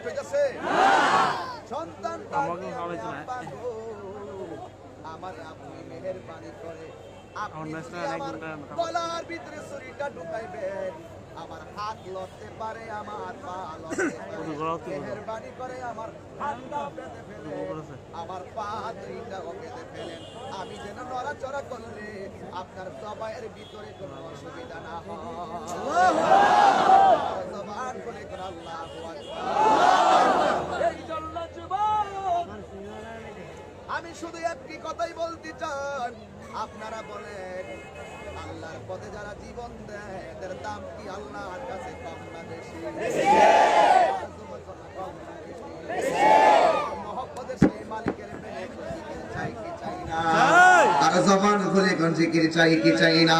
হইতেছে? সন্তান আমাকে খাওয়াইছে না। আমার আপনি মেহেরবানি করে আপনি আমার ন্যাশনাল যদি আমার একজন গলার ভিতরে ছুরিটা ঢুকাইবেন, আমার হাত লড়তে পারে, আমার পা লড়তে পারে, মেহেরবানি করে আমার হাতটা পেতে ফেলেন, আমার পা দুইটাও পেতে ফেলেন, আমি যেন নড়াচড়া করলে আপনার জবাইয়ের ভিতরে কোনো অসুবিধা না হয়। জবান করে কোন আল্লাহু আকবার। এই জন্য যুবক, আমি শুধু একটি কথাই বলতে চাই, আপনারা বলেন আল্লাহর পথে যারা জীবন দেয় এদের দাম কি আল্লাহর কাছে কম না বেশি? মহব্বতের সেই মালিকের প্রেমে জিকির চাই কি চাই না? আর জবান খুলে কোন জিকির চাই কি চাই না?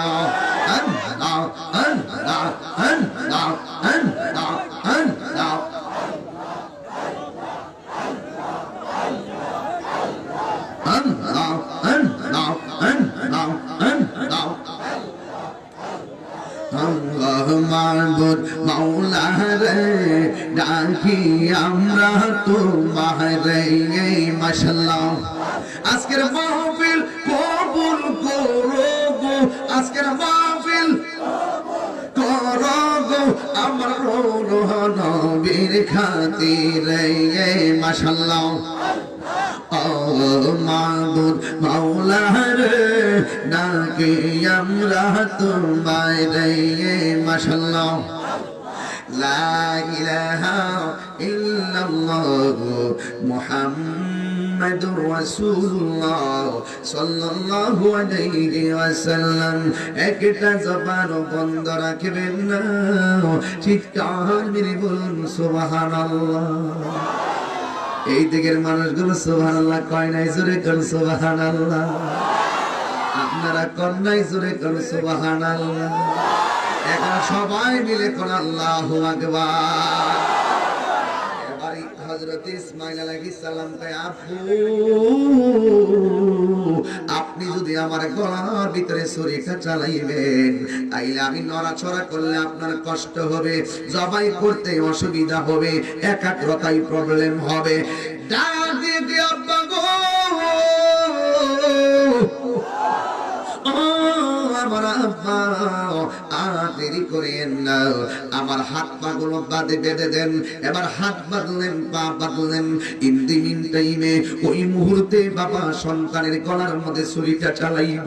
আল্লাহ আল্লাহ আল্লাহ আল্লাহ আল্লাহ মাহবুব মাওলা রে ডাকি আমরা তোমারে, মাশাআল্লাহ। আজকের মাহফিল কবুল করো গো, আজকের মাহফিল করো গো আমার নবীর খাতিরে, মাশাআল্লাহ। মাহবুব মাওলা রে ডাকি আমরা তোমারে, মাশাআল্লাহ। লা ইলাহা ইল্লাল্লাহ মুহাম্মাদুর রাসূলুল্লাহ সাল্লাল্লাহু আলাইহি ওয়াসাল্লাম। একটা জবান বন্ধ রাখবেন না, চিৎকার মেরে বলুন সুবহানাল্লাহ। এই দিকের মানুষগুলো সুবহানাল্লাহ কয় নাই, জোরে কোন সুবহানাল্লাহ। আপনারা কোন নাই, জোরে কোন সুবহানাল্লাহ। এখন সবাই মিলে কোন আল্লাহু আকবার। এবারে হযরত ইসমাঈল আলাইহিস সালাম কয়, আপু আপনি যদি আমার গলার ভিতরে ছুরিটা চালাইবেন, তাইলে আমি নড়াচড়া করলে আপনার কষ্ট হবে, জবাই করতে অসুবিধা হবে, একাগ্রতায় প্রবলেম হবে। ডাক দিয়ে দিয়ে আব্বা গো, আমার আব্বা আর দেরি করেন না, আমার হাত পা গুলো বাঁধে বেঁধে দেন। এবার হাত বাঁধলেন, পা বাঁধলেন। ইন দি মিন টাইমে ওই মুহূর্তে বাবা সন্তানের গলার মধ্যে ছুরিটা চালাইব।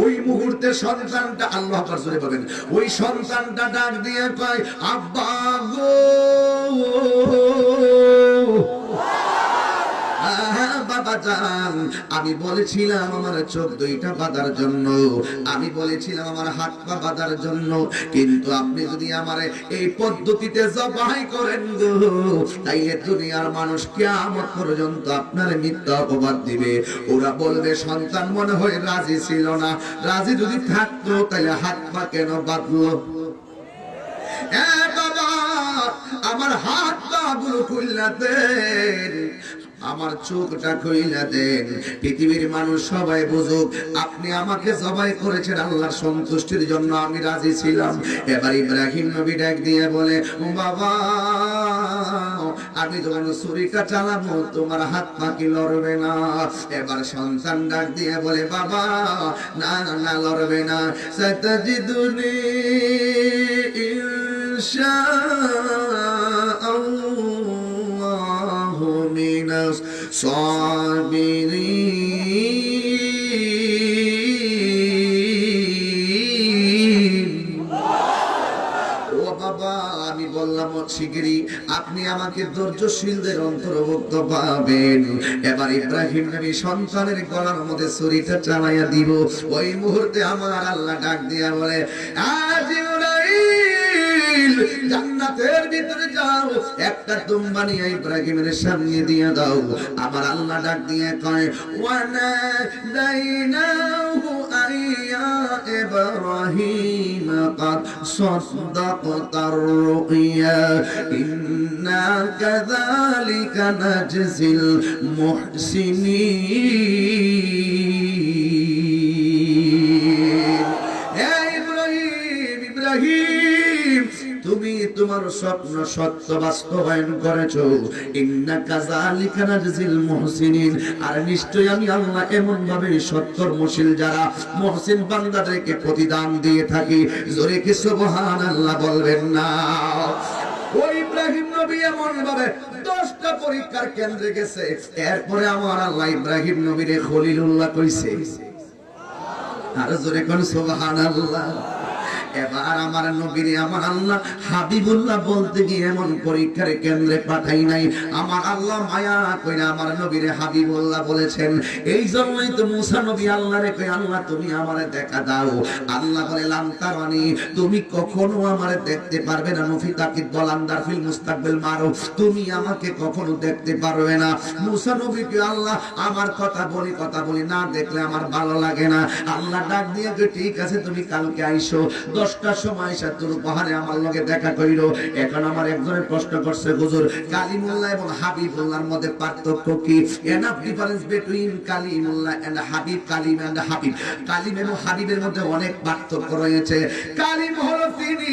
ওই মুহূর্তে সন্তানটা, আল্লাহ পাক জোরে বলেন, ওই সন্তানটা ডাক দিয়ে কয়, আব্বা গো বাবা জান, আমি বলেছিলাম আমার চোখ দুইটা বাঁধার জন্য, আমি বলেছিলাম আমার হাত পা বাঁধার জন্য, কিন্তু আপনি যদি আমার এই পদ্ধতিতে জবাই করেন গো, তাইলে দুনিয়ার মানুষ কিয়ামত পর্যন্ত আপনার মিথ্যা অপবাদ দিবে। ওরা বলবে সন্তান মনে হয় রাজি ছিল না, রাজি যদি থাকতো তাহলে হাত পা কেন বাঁধলো? বাবা আমার হাত পা গুলো খুললা দেন, আমার চোখটা খুইলা দেন, পৃথিবীর মানুষ সবাই বুঝুক আপনি আমাকে জবাই করেছেন আল্লাহর সন্তুষ্টির জন্য, আমি রাজি ছিলাম। এবার ইব্রাহিম নবী ডাক দিয়ে বলে, বাবা আমি যখন ছুরিটা চালাবো তোমার হাত পা কি লড়বে না? এবার সন্তান ডাক দিয়ে বলে, বাবা না না লড়বে না। সাতাজিদুনি ইনশাআল্লাহু মিনাস সাবিরিন। ও বাবা আমি বললাম শিগগিরই আপনি আমাকে ধৈর্যশীলদের অন্তর্ভুক্ত পাবেন। এবার ইব্রাহিম নবী সন্তানের গলার মধ্যে ছুরিটা চালাইয়া দিব। ওই মুহূর্তে আমার আল্লাহ ডাক দিয়া বলে, জান্নাতের ভিতরে যাও, একটা দুম্বা নিয়ে ইব্রাহিমের সামনে দিয়ে দাও। আমার আল্লাহ ডাক দিয়ে কয়, ওয়ানা দাইনাহু আইয়া ইব্রাহিম قد صدقت الرؤيا إنا كذلك نجزي المحسنين. ইব্রাহিম তুমি তোমার স্বপ্ন সত্য বাস্তবায়ন করেছো। ইন্নাকা যালিকা নাজিল মুহসিনিন, আর নিশ্চয়ই আমি আল্লাহ এমন ভাবে সৎকর্মশীল যারা মুহসিন বান্দাদেরকে প্রতিদান দিয়ে থাকি। জোরে কি সুবহানাল্লাহ বলবেন না? ওই ইব্রাহিম নবী এমন ভাবে 10টা পরীক্ষার কেন্দ্রে গেছে, এরপরে আমার আল্লাহ ইব্রাহিম নবীরে খলিলুল্লাহ কইছে। আর জোরে কোন সুবহানাল্লাহ। এবার আমার নবীরে আমার আল্লাহ হাবিবুল্লাহ বলতে গিয়ে এমন পরীক্ষার কেন্দ্রে পাঠাই নাই। আমার আল্লাহ মায়া কইরা আমার নবীরে হাবিবুল্লাহ বলেছেন। এই জন্যই তো মুসা নবী আল্লাহরে কই, আল্লাহ তুমি আমারে দেখা দাও। আল্লাহ বলে লান তারানি, তুমি কখনো আমারে দেখতে পারবে না। নফি তাকিদ বলান্দার ফিল মুস্তাকবিল মারু, তুমি আমাকে কখনো দেখতে পারবে না। মুসা নবীকে আল্লাহ আমার কথা বলি না দেখলে আমার ভালো লাগে না। আল্লাহ ডাক দিয়ে ঠিক আছে তুমি কালকে আইসো, 10টার সময় এসে তোর পাহাড়ে আমার লগে দেখা কইরো। এখন আমার একজনের প্রশ্ন করছে, হুজুর কালিমুল্লাহ এবং হাবিবুল্লাহর মধ্যে পার্থক্য কি? Enough difference between Kalimullah and Habib, Kalim and Habib. Kalim এবং হাবিবের মধ্যে অনেক পার্থক্য রয়েছে। কালিম হলো তিনি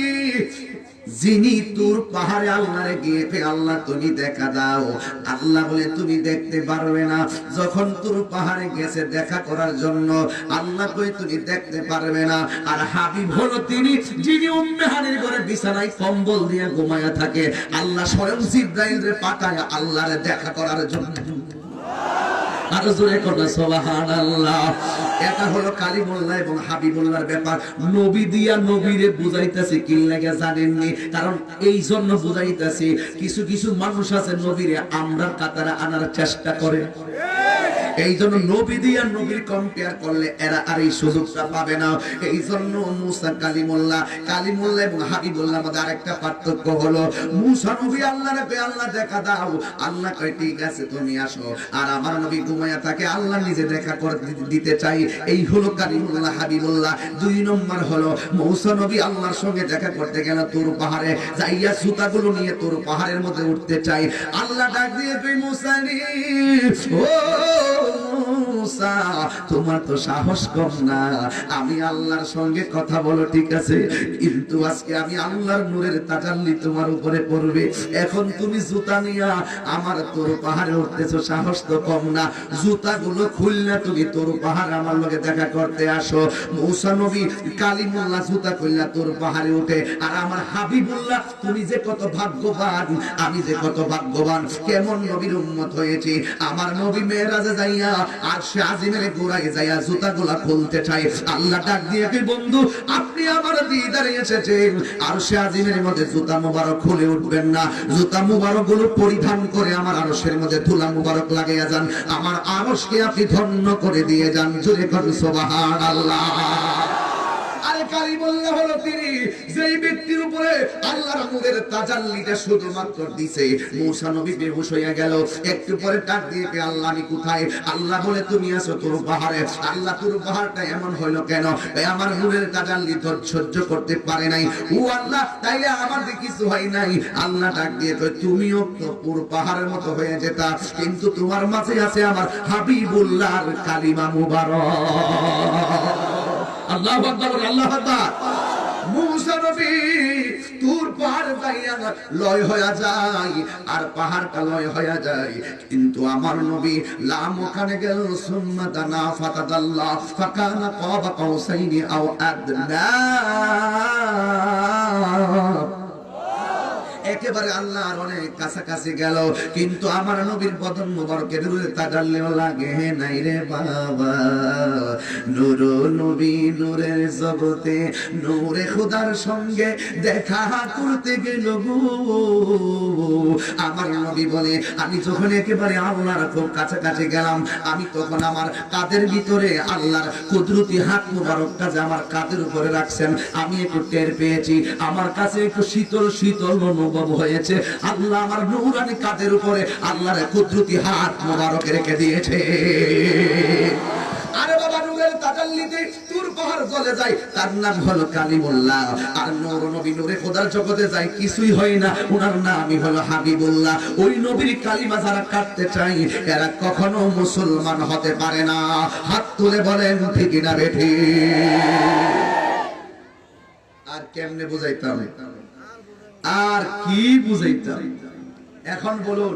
যিনি তুর পাহাড়ে আল্লাহরে গিয়ে আল্লাহ তুমি দেখা দাও। আল্লাহ বলে তুমি দেখতে পারবে না। যখন তুর পাহাড়ে গেছে দেখা করার জন্য, আল্লাহ কই তুমি দেখতে পারবে না। আর হাবিব হলো তিনি যিনি উম্মে হানির ঘরে বিছানায় কম্বল দিয়ে ঘুমায়া থাকে। আল্লাহ স্বয়ং জিবরাইলরে পাঠায় আল্লাহরে দেখা করার জন্য। আর জোরে করবে সুবহানাল্লাহ। এটা হলো কালিমুল্লাহ এবং হাবিবুল্লাহর ব্যাপার। নবী দিয়া নবীরে বুঝাইতেছি কি লাগে জানেননি? কারণ এই জন্য বুঝাইতেছি, কিছু কিছু মানুষ আছে নবীরে আমরার কাতারে আনার চেষ্টা করে। এই জন্য নবী দিয়া নবীর কম্পেয়ার করলে এরা আর এই সুযোগটা পাবে না। এই জন্য মুসা কালিমুল্লাহ এবং হাবিবুল্লাহর মধ্যে আরেকটা পার্থক্য হলো, মুসা নবী আল্লাহরে পেয়ে আল্লাহ দেখা দাও। আল্লাহ কয় ঠিক আছে তুমি আসো। আর আমার নবী ঘুমায়া থাকে, আল্লাহ নিজে দেখা করে দিতে চাই। এই হলো কালিমুল্লাহ হাবিবুল্লাহ। 2 নম্বর হলো মুসা নবী আল্লাহর সঙ্গে দেখা করতে গেল তুর পাহাড়ে, যাইয়া জুতাগুলো নিয়ে তুর পাহাড়ের মধ্যে উঠতে চাই। আল্লাহ ডাক দিয়ে কই মুসা রে, ও মুসা তোমার তো সাহস কম না। আমি আল্লাহর সঙ্গে কথা বলো ঠিক আছে, কিন্তু আজকে আমি আল্লাহর নূরের তাজাল্লি তোমার উপরে পড়বে। এখন তুমি জুতা নিয়া আমার তোর পাহাড়ে উঠতেছো, সাহস তো কম না। জুতাগুলো খুললে তুমি তোর পাহাড়ে আমার লগে দেখা করতে আসো। মুসা নবী কালিমুল্লাহ জুতা খুললা তোর পাহাড়ে উঠে। আর আমার হাবিবুল্লাহ তুমি যে কত ভাগ্যবান, আমি যে কত ভাগ্যবান। কেমন নবীর উম্মত হয়েছি। আমার নবী মেরাজে যাইয়া আর সে আজিমের গোড়ায় যাইয়া জুতাগুলা খুলতে চাই। আল্লাহ ডাক দিয়ে কি বন্ধু আপনি আমার দিদারে এসেছেন, আর সে আজিমের মধ্যে জুতা মুবারক খুলে উঠবেন না। জুতা মুবারক গুলো পরিধান করে আমার আরশের মধ্যে ধুলা মুবারক লাগাইয়া যান। আমার আরশকে আপনি ধন্য করে দিয়ে যান। জোরে করুন সুবহানাল্লাহ। আরে কালিমুল্লাহ হলো তিনি যেই ব্যক্তির উপরে আল্লাহর নূরের তাজাল্লিটা শুধুমাত্র দিছে। মুসা নবী বেহুশ হয়ে গেল। একটু পরে ডাক দিয়ে আল্লাহ আমি কোথায়? আল্লাহ বলে তুমি আছো তোর পাহাড়ে। আল্লাহ তোর পাহাড়টা এমন হইলো কেন? আমার নূরের তাজাল্লি সহ্য করতে পারে নাই। ও আল্লাহ তাইলে আমাদের কিছু হয় নাই। আল্লাহ ডাক দিয়ে কই তুমিও তো পুর পাহাড়ের মতো হয়ে যেতা, কিন্তু তোমার মাঝে আছে আমার হাবিবুল্লাহর কালিমা মুবারক। আল্লাহু আকবার, আল্লাহু আকবার। মুসা নবী তুর পাহাড় যাইয়া লয় হয়ে যায়, আর পাহাড়টা লয় হয়ে যায়। কিন্তু আমার নবী লাম ওখানে গেল, সুম্মা দানা ফাতাদাল্লাহ ফাকানা কাবা কাউসাইনি আও আদনা। একেবারে আল্লাহর অনেক কাছাকাছি গেল, কিন্তু আমার নবীর বদন মুবারকের রূপে তাজাল্লিও লাগে নাই রে বাবা। নূর নবী নূরের জগতে নূরে খোদার সঙ্গে দেখা করতে গেল গো। আমার নবী বলে আমি যখন একেবারে আল্লাহর খুব কাছাকাছি গেলাম, আমি তখন আমার কাদের ভিতরে আল্লাহর কুদরতি হাত মুবারকটা যে আমার কাদের উপরে রাখছেন, আমি একটু টের পেয়েছি। আমার কাছে একটু শীতল শীতল অনুভব হয়েছে। আল্লাহ আমার নূরানি কাদের উপরে আল্লাহর কুদরতি হাত মুবারক রেখে দিয়েছে। আরে বাবা নূরের তাজাল্লিতে তুর পাহাড় জ্বলে যায়, তার নাম হলো কালিমুল্লাহ। আর নূর নবী নূরে খোদার জগতে যায়, কিছুই হয় না, ওনার নামই হলো হাবিবুল্লাহ। ওই নবীর কালিমা যারা কাটতে চাই এরা কখনো মুসলমান হতে পারে না। হাত তুলে বলেন ঠিক না বেঠিক? আর কেমনে বুঝাইতাম? আর কি বুঝাইতাম। এখন বলুন,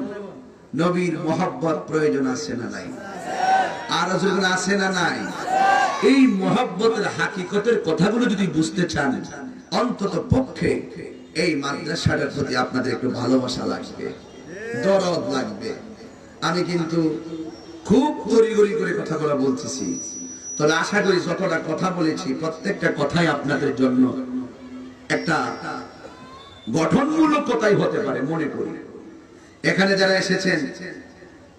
নবীর মহব্বত প্রয়োজন আছে না নাই? আর যখন আছে না নাই? এই মহব্বতের হাকিকতের কথাগুলো যদি বুঝতে চান, অন্তত পক্ষে এই মাদ্রাসাটার প্রতি আপনাদের একটু ভালোবাসা লাগবে, দরদ লাগবে। আমি কিন্তু খুব তড়িঘড়ি করে কথাগুলো বলতেছি, তবে আশা করি যতটা কথা বলেছি প্রত্যেকটা কথাই আপনাদের জন্য একটা গঠনমূলক কথাই হতে পারে মনে করি। এখানে যারা এসেছেন,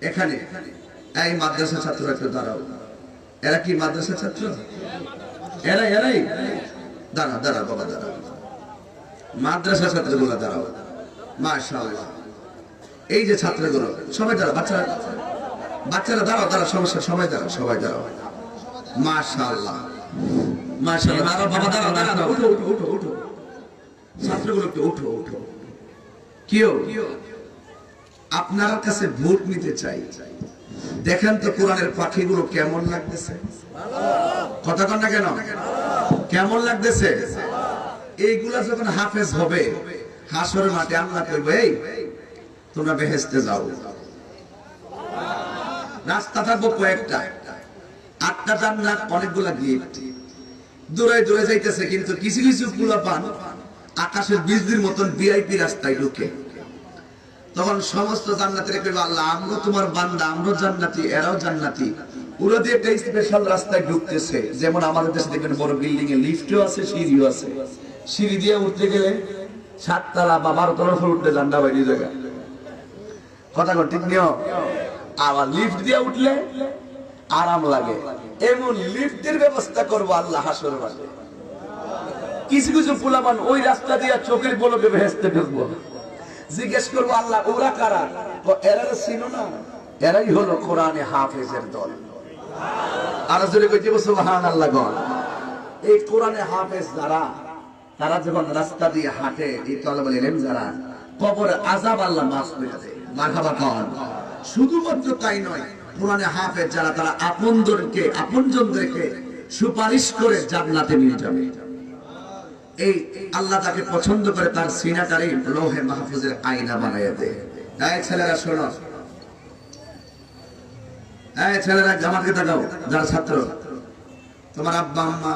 এখানে এই মাদ্রাসা ছাত্ররা একটু দাঁড়াও। এরা কি মাদ্রাসা ছাত্র? এরাই দাঁড়া দাঁড়া বাবা দাঁড়া, মাদ্রাসা ছাত্রগুলো দাঁড়াও। মাশাআল্লাহ, এই যে ছাত্রগুলো সবাই দাঁড়া, বাচ্চারা দাঁড়াও দাঁড়া, সমস্যা সবাই দাঁড়াও, সবাই দাঁড়াও। মাশাআল্লাহ মাশাআল্লাহ, দাঁড়াও বাবা দাঁড়াও দাঁড়াও, উঠো উঠো উঠো উঠো, ছাত্রগুলো একটু উঠো উঠো। কিও আপনার কাছে ভোট নিতে চাই, দেখেন তো কোরআনের পাখিগুলো কেমন লাগতেছে, কথা কন না কেন, কেমন লাগতেছে? এইগুলা যখন হাফেজ হবে হাসরের মাঠে আল্লাহ কইবে, এই তোমরা বেহেশতে যাও। রাস্তা থাকবো কয়েকটা, 8টা জান্নাত, অনেকগুলা গিফট, দূরে দূরে যাইতেছে, কিন্তু কিছু কিছু পোলাপান আকাশের বিজলির মতন ভিআইপি রাস্তায় ঢুকে। তখন সমস্ত জান্নাতের কইবে, আল্লাহ আমরা তোমার বান্দা, আমরা জান্নাতি, এরাও জান্নাতি। ওরা দিয়ে একটা স্পেশাল রাস্তায় ঢুকতেছে, যেমন আমাদের দেশে দেখবেন বড় বিল্ডিং এ লিফটও আছে, সিঁড়িও আছে। সিঁড়ি দিয়ে উঠতে গেলে 7 তলা বা 12 তলার উপর উঠলে জান্না বাইরে জায়গা, কথা কন ঠিক নিও। আবার লিফট দিয়ে উঠলে আরাম লাগে, এমন লিফটের ব্যবস্থা করবো আল্লাহ হাসর মাঠে। কিছু কিছু পোলাপান ওই রাস্তা দিয়ে চোখের পলকে ভেস্তে ঢুকবো, জিজ্ঞেস করবো আল্লাহ ওরা কারা? এরা চিনো না, এরাই হলো কোরআনে হাফেজের দল। আর জোরে কইতে সুবহানাল্লাহ গণ। এই কোরআনে হাফেজ যারা, তারা যখন রাস্তা দিয়ে হাঁটে, এই তলবে ইলম যারা, কবরে আযাব আল্লাহ মাফ করে দেয়। মারহাবা কন। শুধুমাত্র তাই নয়, কোরআনে হাফেজ যারা, তারা আপনজনদেরকে সুপারিশ করে জান্নাতে নিয়ে যাবে। এই আল্লাহ তাকে পছন্দ করে, তার সিনাটারে লৌহে মাহফুজের আয়না বানাইয়া দেয়। এই ছেলেরা শোনো, এই ছেলেরা জামাতকে তাকাও, যারা ছাত্র, তোমার আব্বা আম্মা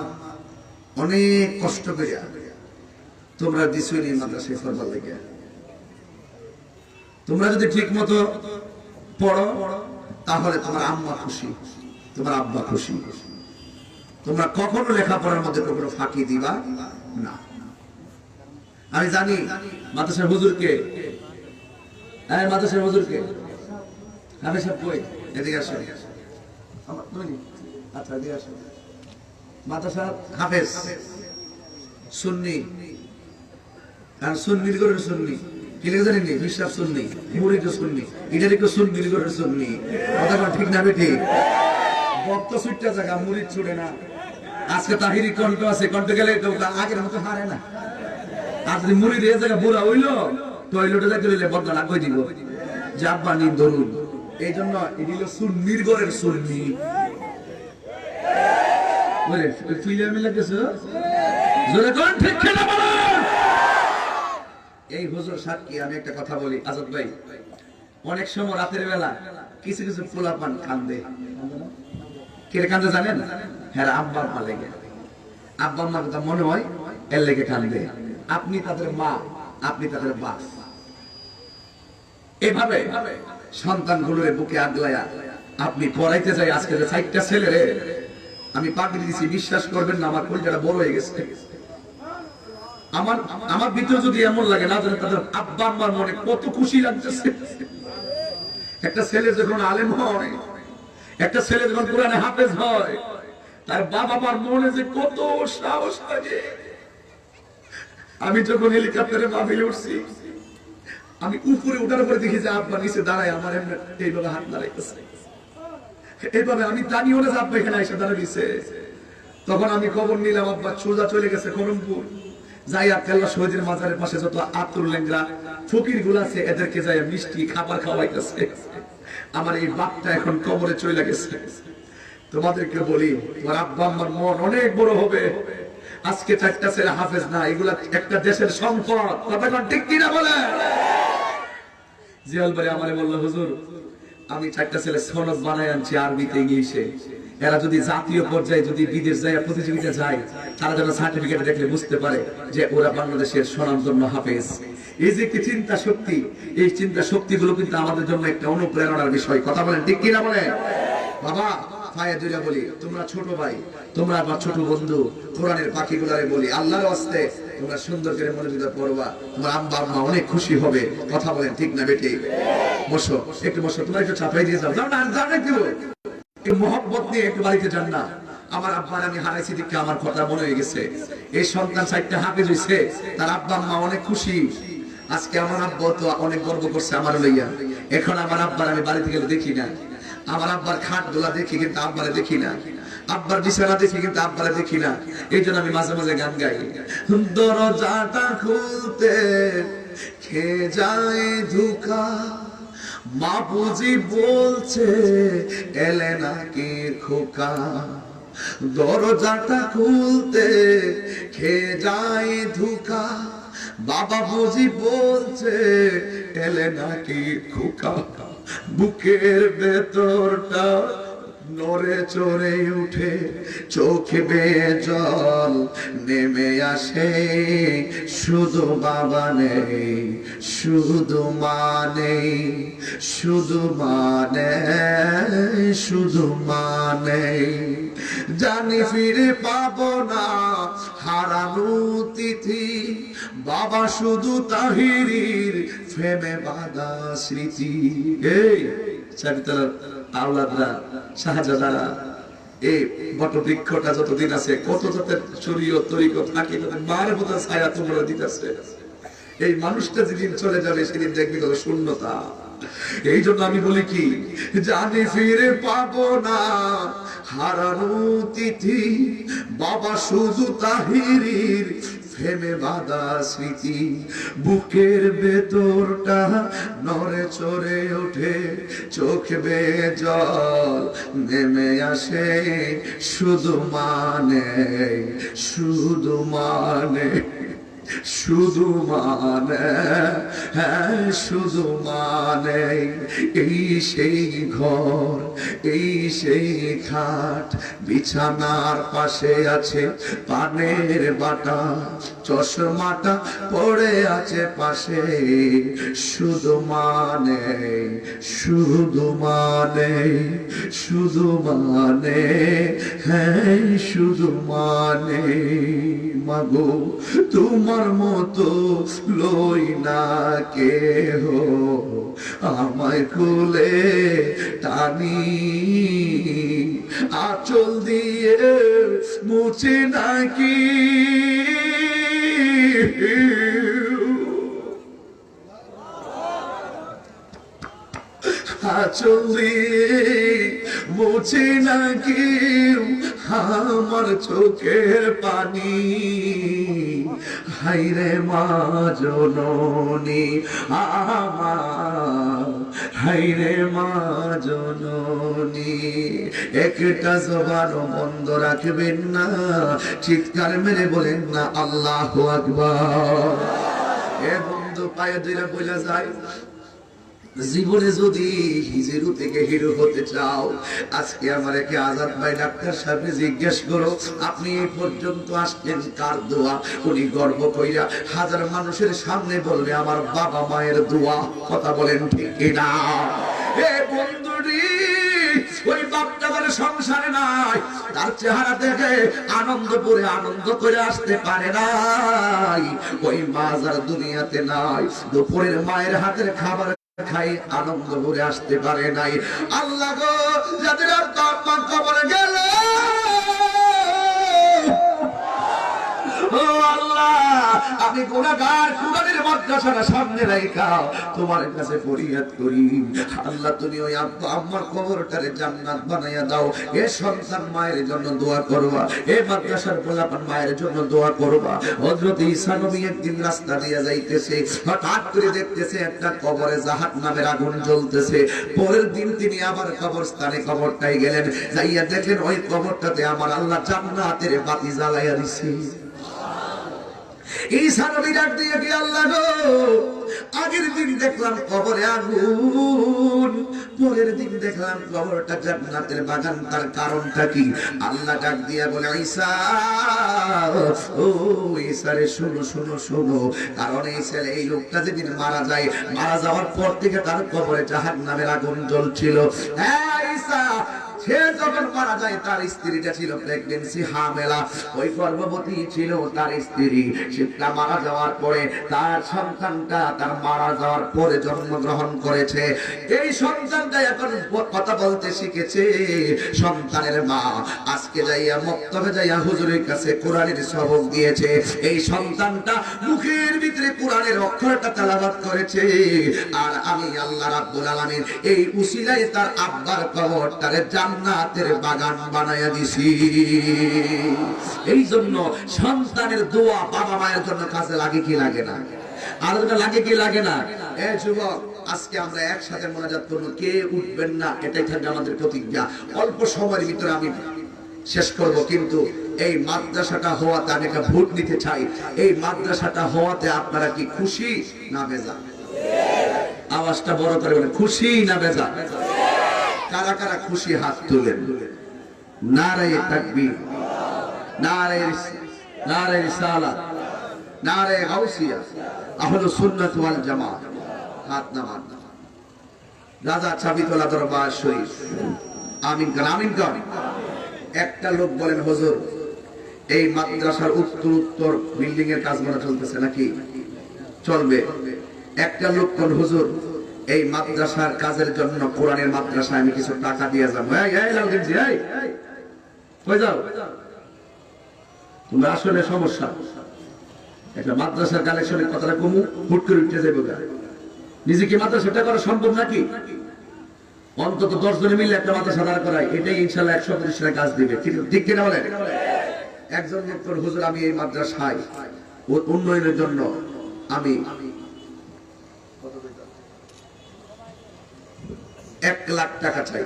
অনেক কষ্ট করিয়া তোমরা দিছই নি মাদ্রাসায় পড়বার লাগে। তোমরা যদি ঠিক মতো পড়ো তাহলে তোমার আম্মা খুশি, তোমার আব্বা খুশি। তোমরা কখনো লেখাপড়ার মধ্যে কখনো ফাঁকি দিবা না। আমি জানি মাদ্রাসার হুজুরকে, মাদ্রাসার হুজুরকে আমি সব কই, এদিকে আসো, আচ্ছা এদিকে আসো। মাদ্রাসার হাফেজ সুন্নি, আর সুন্নির করে সুন্নি, কি লিখে জানেন? বিশ্বাস সুন্নি, মুরিদ সুন্নি, এটার একটু সুন্নির করে সুন্নি, কথা ঠিক না বেঠি? ভক্ত ছুটটা জায়গা, মুরিদ ছুটে না। আজকে তাহিরি কণ্ঠ আছে, কণ্ঠ গেলে আগের মতো হারে না। আর যদি মুরিদ এ জায়গা বুড়া হইলো, টয়লেটে যাইতে হইলে বদলা কই দিব যে আব্বা নিন ধরুন। এই জন্য এটি হলো সুন্নির ঘরের সুন্নি। এই হুজুর সাক্ষী। আমি একটা কথা বলি আজাদ ভাই, অনেক সময় রাতের বেলা কিছু কিছু পোলাপান কান্দে। কে কান্দে জানেন? হ্যাঁ, আব্বা আম্মা লেগে। আব্বা আম্মার কথা মনে হয় এর লেগে কান্দে। আপনি তাদের মা, আপনি তাদের বাপ। এভাবে সন্তানগুলোর বুকে আগলায়া আপনি পড়াইতে যাই। আজকে যে 4টা ছেলে রে আমি পাগড়ি দিছি, বিশ্বাস করবেন না, আমার কলিজাটা বড় হয়ে গেছে। আমার ভিতরে যদি এমন লাগে না জানেন তাদের আব্বা আম্মার মনে কত খুশি লাগতেছে। একটা ছেলে যখন আলেম হয়, একটা ছেলে যখন কোরআনে হাফেজ হয়, তার বাবা মার মনে যে কত সাহস লাগে। আমি যখন হেলিকপ্টারে মাহফিলে উঠছি, আমি উপরে ওঠার পরে দেখি যে আব্বা নিচে দাঁড়ায়, আমার এইভাবে হাত দাঁড়াইতেছে। এইভাবে আমি জানি ওরা যে আব্বা এখানে এসে দাঁড়াইছে। তখন আমি খবর নিলাম আব্বা সোজা চলে গেছে খড়মপুর, যাইয়া কেল্লা শহীদের মাজারের পাশে যত আতুর লেঙ্গরা ফকির গুলা আছে এদেরকে যাইয়া মিষ্টি খাবার খাওয়াইতেছে। আমার এই বাপটা এখন কবরে চলে গেছে। তোমাদেরকে বলি, তোমার আব্বা আম্মার মন অনেক বড় হবে। আজকে 4টা ছেলে হাফেজ না, এগুলা একটা দেশের সম্পদ। কথা কোন ঠিক কিনা বলে? জিয়াল ভাই আমারে বলল, হুজুর আমি 4টা ছেলে সনদ বানায় আনছি আরবিতে ইংলিশে, এরা যদি জাতীয় পর্যায়ে যদি বিদেশ যায় প্রতিযোগিতা যায়, তারা যেন সার্টিফিকেট দেখলে বুঝতে পারে যে ওরা বাংলাদেশের স্বনামধন্য হাফেজ। এই যে কি চিন্তা শক্তি, এই চিন্তা শক্তিগুলো কিন্তু আমাদের জন্য একটা অনুপ্রেরণার বিষয়। কথা বলেন ঠিক কিনা বলে? বাবা পায়ে দুইটা বলি, তোমরা ছোট ভাই, তোমরা আমার ছোট বন্ধু, কোরআনের পাখিগুলারে বলি, আল্লাহর ওয়াস্তে তোমরা সুন্দর করে মনোযোগ পড়বা, তোমার আব্বা আম্মা অনেক খুশি হবে। কথা বলেন ঠিক না বেটি? বসো, একটু বসো, তোমরা একটু চাপাই দিয়ে যাও, যাও না জানে কি মোহাম্মত নিয়ে একটু বাড়িতে যান না। আমার আব্বার আমি হারাইছি দেখে আমার কথা মনে হয়ে গেছে। এই সন্তান 4টা হাফেজ হইছে, তার আব্বা আম্মা অনেক খুশি। আজকে আমার আব্বা তো অনেক গর্ব করছে আমার লইয়া। এখন আমার আব্বার আমি বাড়িতে গেলে দেখি না, আমার আব্বার খাট দোলা দেখি কিন্তু আব্বারে দেখি না, আব্বার বিছানা দেখি কিন্তু আব্বারে দেখি না। এই জন্য আমি মাঝে মাঝে গান গাই, দরজাটা খুলতে খেয়ে যায় ধোঁকা, মা বুঝি বলছে এলে নাকি খোকা, দরজাটা খুলতে খেয়ে যায় ধোঁকা, বাবা বুঝি বলছে এলে নাকি খোকা, বুকের ভেতরটা নড়ে চড়ে উঠে, চোখে বেয়ে জল নেমে আসে, শুধু বাবা নেই, শুধু মা নেই, শুধু মানে, শুধু মানে, জানি ফিরে পাবো না হারানো তিথি, বাবা শুধু তাহিরির ফেমে বাঁধা স্মৃতি। এই চারিতার আওলাদরা, শাহজাদারা, এই বটবৃক্ষটা যতদিন আছে, কত জাতের শরীয়ত তরিকত থাকে, মার মতো ছায়া তোমরা দিতেছে। এই মানুষটা যেদিন চলে যাবে সেদিন দেখবি কত শূন্যতা। এই জন্য আমি বলি কি, জানি ফিরে পাবো না হারানো তিথি, বাবা শুধু তাহিরির ফেমে বাঁধা স্মৃতি, বুকের ভেতরটা নড়ে চড়ে ওঠে, চোখ বেয়ে জল নেমে আসে, শুধু মানে, শুধু মানে, শুধু মানে, হ্যাঁ শুধু মানে, এই সেই ঘর, এই সেই খাট, বিছানার পাশে আছে পানের বাটা, চশমাটা পড়ে আছে পাশে, শুধু মানে, শুধু মানে, শুধু মানে, হ্যাঁ শুধু মানে, মাগো তোমার মতো লই না কেহ, আমায় কোলে টানি, আঁচল দিয়ে মুছে নাকি, আঁচল দিয়ে মুছে নাকি আমার চোখের পানি, হাইরে মা জননী আমার, হাইরে মা জননী। একটা জবান বন্ধ রাখবেন না, চিৎকার মেরে বলেন না আল্লাহু আকবার। এ বন্ধু পায়ে ধরে বলে যায়, জীবনে যদি হিজেরু থেকে হিরো হতে চাও, আজকে আমার একে আজাদ ভাই ডাক্তার সাহেব জিজ্ঞেস করো, আপনি এই পর্যন্ত আসলেন কার দোয়া? উনি গর্ব কইরা হাজার মানুষের সামনে বলবে আমার বাবা মায়ের দোয়া। কথা বলেন ঠিক কিনা? এ বন্ধুরি, ওই বাপটা তার সংসারে নাই, তার চেহারা দেখে আনন্দপুরে আনন্দ করে আসতে পারে নাই, ওই মা যার দুনিয়াতে নাই, দুপুরের মায়ের হাতের খাবার খাই আনন্দ করে আসতে পারে নাই। আল্লাহ গো, যাদের আত্মা কবরে গেল, ও আল্লাহ, আমি গুনাহগার, কুরআনের মাদ্রাসার সামনে রাইখা তোমার কাছে ফরিয়াদ করি, আল্লাহ তুমি ওই আব্বা আম্মার কবরটারে জান্নাত বানাইয়া দাও। এ সন্তান মায়ের জন্য দোয়া করবা, এ মাদ্রাসার পোলাপান মায়ের জন্য দোয়া করবা। হযরত ঈসা নবী একদিন রাস্তা দিয়ে যাইতেছে, হঠাৎ করে দেখতেছে একটা কবরে জাহান্নামের আগুন জ্বলতেছে। পরের দিন তিনি আবার কবরস্থানে কবরটাই গেলেন, যাইয়া দেখেন ওই কবরটাতে আমার আল্লাহ জান্নাতের বাতি জ্বালাইয়া দিছে। ঈসা নবী ডাক দিয়ে কি আল্লাহ গো, আগের দিন দেখলাম কবরে আগুন, পরের দিন দেখলাম কবরটা জান্নাতের বাগান, তার কারণটা কি? আল্লাহ ডাক দিয়ে বলে ঈসা, ও ঈসা রে শোনো শোনো শোনো, কারণ এই ছেলে, এই লোকটা যেদিন মারা যায়, মারা যাওয়ার পর থেকে তার কবরে জাহান্নামের আগুন জ্বলছিল। হ্যাঁ ঈসা, সে যখন মারা যায় তার স্ত্রীটা ছিল প্রেগন্যান্সি, হামেলা, ওই গর্ভবতী ছিল তার স্ত্রী। সেটা মারা যাওয়ার পরে তার সন্তানটা তার মারা যাওয়ার পরে জন্মগ্রহণ করেছে। এই সন্তানটা এখন কথা বলতে শিখেছে। সন্তানের মা আজকে যাইয়া মক্তবে যাইয়া হুজুরের কাছে কোরআনের সবক দিয়েছে। এই সন্তানটা মুখের ভিতরে কোরআনের অক্ষরটা তেলাওয়াত করেছে। আর আমি আল্লাহ রাব্বুল আলামিন এই উসিলায় তার আব্বার কবরটারে জান্নাতের বাগান বানায়া দিছি। এই জন্য সন্তানের দোয়া বাবা মায়ের জন্য কাজে লাগে কি লাগে না? আলাদা লাগে কি লাগে না? এই যুবক, আজকে আমরা একসাথে মোনাজাত করব, কে উঠবেন না এটাই থাকবে আমাদের প্রতিজ্ঞা। অল্প সময়ের ভিতরে আমি শেষ করব, কিন্তু এই মাদ্রাসাটা হওয়াতে আমি একটা ভোট নিতে চাই। এই মাদ্রাসাটা হওয়াতে আপনারা কি খুশি না বেজা? আওয়াজটা বড় করে বলেন, খুশি না বেজা? কারা কারা খুশি হাত তুলেন। নারে তাকবীর, নারে রিসালাত, নারে গাউসিয়া, আহলুস সুন্নাত ওয়াল জামাত। হাত নামান। রাজা চাবিতলা দরবার শরীফ। আমিন কর, আমিন কর। একটা লোক বলেন, হুজুর এই মাদ্রাসার উত্তর বিল্ডিং এর কাজ করা চলতেছে নাকি? চলবে। একটা লোক কোন, হুজুর এই মাদ্রাসার কাজের জন্য কোরআনের মাদ্রাসায় আমি কিছু টাকা দিয়ে যাবো। কই যাও তোমরা? আসলে সমস্যা একটা মাদ্রাসার কালেকশনের কথাটা কমু, হুট করে উঠে যাবো। নিজে কি মাদ্রাসাটা করা সম্ভব নাকি? অন্তত 10 জনে মিলে একটা মাদ্রাসা দাঁড় করায়, এটাই ইনশাল্লাহ 100 প্রতিষ্ঠানের কাজ দিবে। ঠিক কিনা বলেন? একজন লোক, হুজুর আমি এই মাদ্রাসায় উন্নয়নের জন্য আমি 1 লাখ টাকা চাই।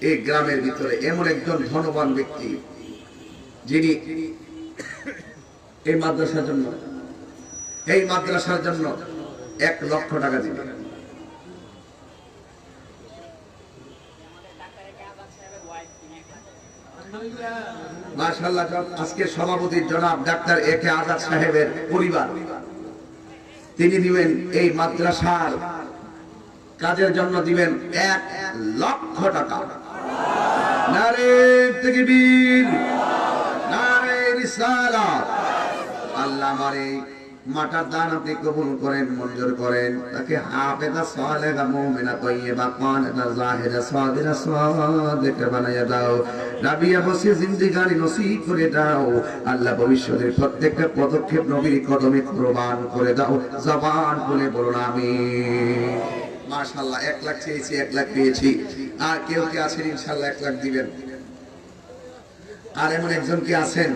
এই গ্রামের ভিতরে এমন একজন ধনবান ব্যক্তি যিনি এই মাদ্রাসার জন্য 1 লক্ষ টাকা দিবেন। মাশাআল্লাহ। আজকে সভাপতি জনাব ডাক্তার একে আজাদ সাহেবের পরিবার, তিনি দিবেন এই মাদ্রাসার কাজের জন্য দিবেন 1 লক্ষ টাকা। নারে তাকবীর, নারে রিসালাত। আল্লাহ আমারে মাটার দান আপনি কবুল করেন, মঞ্জুর করেন। তাকে হাফেজা সালেহা মুমিনা তাইয়্যিবা কানিতা জাহিদা সাবিরা সাদিকা বানায়া দাও। রাবিয়া বসে জিন্দেগানি নসিব করে দাও। আল্লাহ ভবিষ্যতের প্রত্যেকটা পদক্ষেপ নবীর কদমে কুরবান করে দাও। জবান খুলে বলুন আমিন। মাশাআল্লাহ। 1 লাখ চেয়েছি, 1 লাখ পেয়েছি। আর কেউ কি আছেন ইনশাআল্লাহ 1 লাখ দিবেন? আর এমন একজন কি আছেন